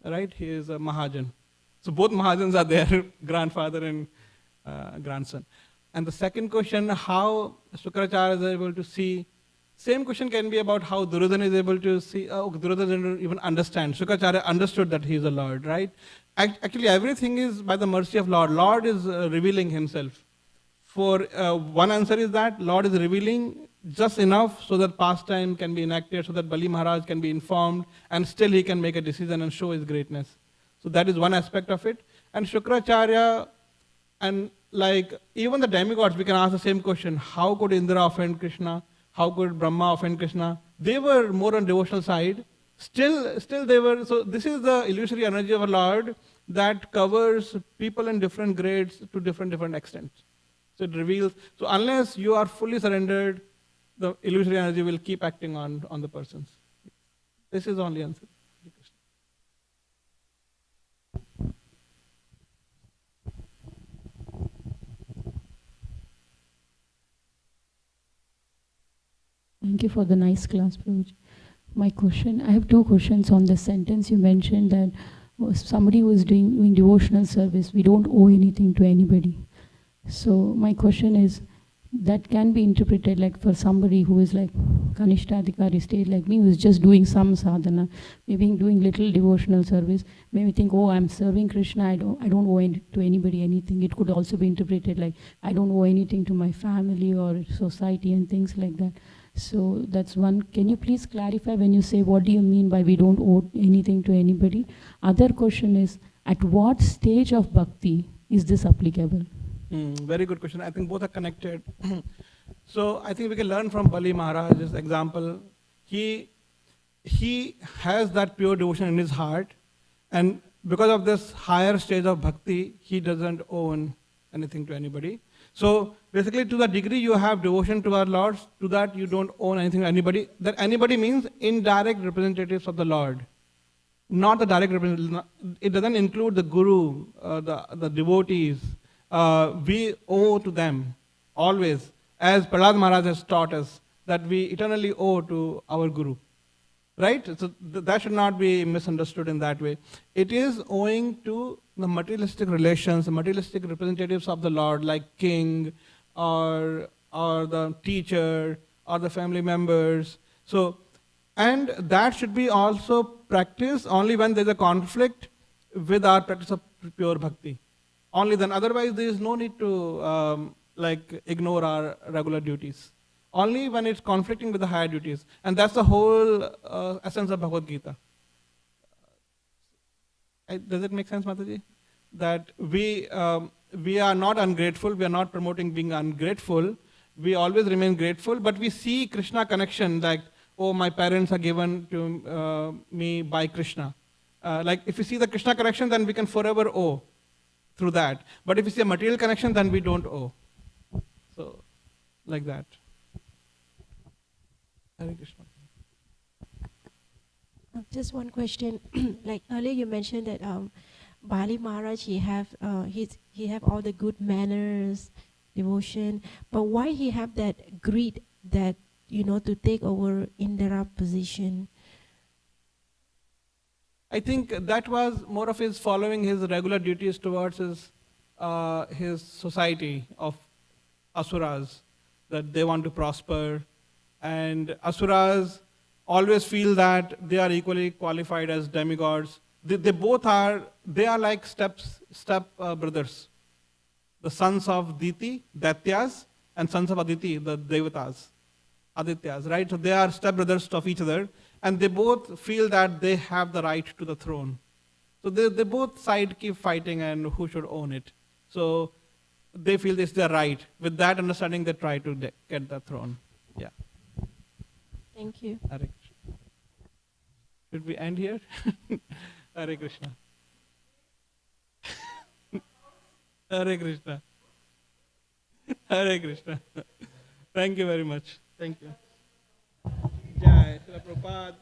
Speaker 1: Right? He is a Mahajan. So both Mahajans are there, grandfather and grandson. And the second question, how Shukracharya is able to see. Same question can be about how Duryodhana is able to see. Duryodhana didn't even understand. Shukracharya understood that he is a Lord, right? Actually, everything is by the mercy of Lord. Lord is revealing himself. For one answer is that Lord is revealing just enough so that pastime can be enacted, so that Bali Maharaj can be informed, and still he can make a decision and show his greatness. So that is one aspect of it. And Shukracharya, and like even the demigods, we can ask the same question. How could Indra offend Krishna? How could Brahma offend Krishna? They were more on devotional side. Still they were, so this is the illusory energy of a Lord that covers people in different grades to different extents. So it reveals, so unless you are fully surrendered, the illusory energy will keep acting on the persons. This is the only answer.
Speaker 3: Thank you for the nice class, Prabhuji. My question, I have two questions on the sentence. You mentioned that somebody who is doing devotional service, we don't owe anything to anybody. So my question is, that can be interpreted like for somebody who is like Kanishtadhikari stage like me, who is just doing some sadhana, maybe doing little devotional service, maybe think, oh, I'm serving Krishna, I don't owe to anybody anything. It could also be interpreted like, I don't owe anything to my family or society and things like that. So that's one. Can you please clarify when you say, what do you mean by we don't owe anything to anybody? Other question is, at what stage of bhakti is this applicable?
Speaker 1: Very good question. I think both are connected. So I think we can learn from Bali Maharaj's example. He has that pure devotion in his heart, and because of this higher stage of bhakti, he doesn't own anything to anybody. So basically, to the degree you have devotion to our Lord, to that you don't own anything to anybody. That anybody means indirect representatives of the Lord, not the direct representatives. It doesn't include the guru, the devotees. We owe to them always, as Prahlad Maharaj has taught us, that we eternally owe to our guru. Right? So that should not be misunderstood in that way. It is owing to the materialistic relations, the materialistic representatives of the Lord, like king or the teacher or the family members. So, and that should be also practiced only when there is a conflict with our practice of pure bhakti. Only then, otherwise there is no need to ignore our regular duties. Only when it's conflicting with the higher duties. And that's the whole essence of Bhagavad Gita. Does it make sense, Mataji? That we are not ungrateful, we are not promoting being ungrateful. We always remain grateful, but we see Krishna connection, like, oh, my parents are given to me by Krishna. Like if we see the Krishna connection, then we can forever owe through that. But if we see a material connection, then we don't owe. So, like that. Hare Krishna.
Speaker 10: Just one question. Like earlier you mentioned that Bali Maharaj, he have all the good manners, devotion, but why he have that greed that, to take over Indra position?
Speaker 1: I think that was more of his following his regular duties towards his society of asuras, that they want to prosper, and asuras always feel that they are equally qualified as demigods. They are like step brothers, the sons of Diti, Daityas, and sons of Aditi, the Devatas, Adityas, right? So they are step brothers of each other, and they both feel that they have the right to the throne. So they both side keep fighting and who should own it. So they feel this is their right. With that understanding, they try to get the throne. Yeah.
Speaker 10: Thank you.
Speaker 1: Hare Krishna. Should we end here? Hare Krishna. Hare Krishna. Hare Krishna. Thank you very much. Thank you. Jai Srila Prabhupada.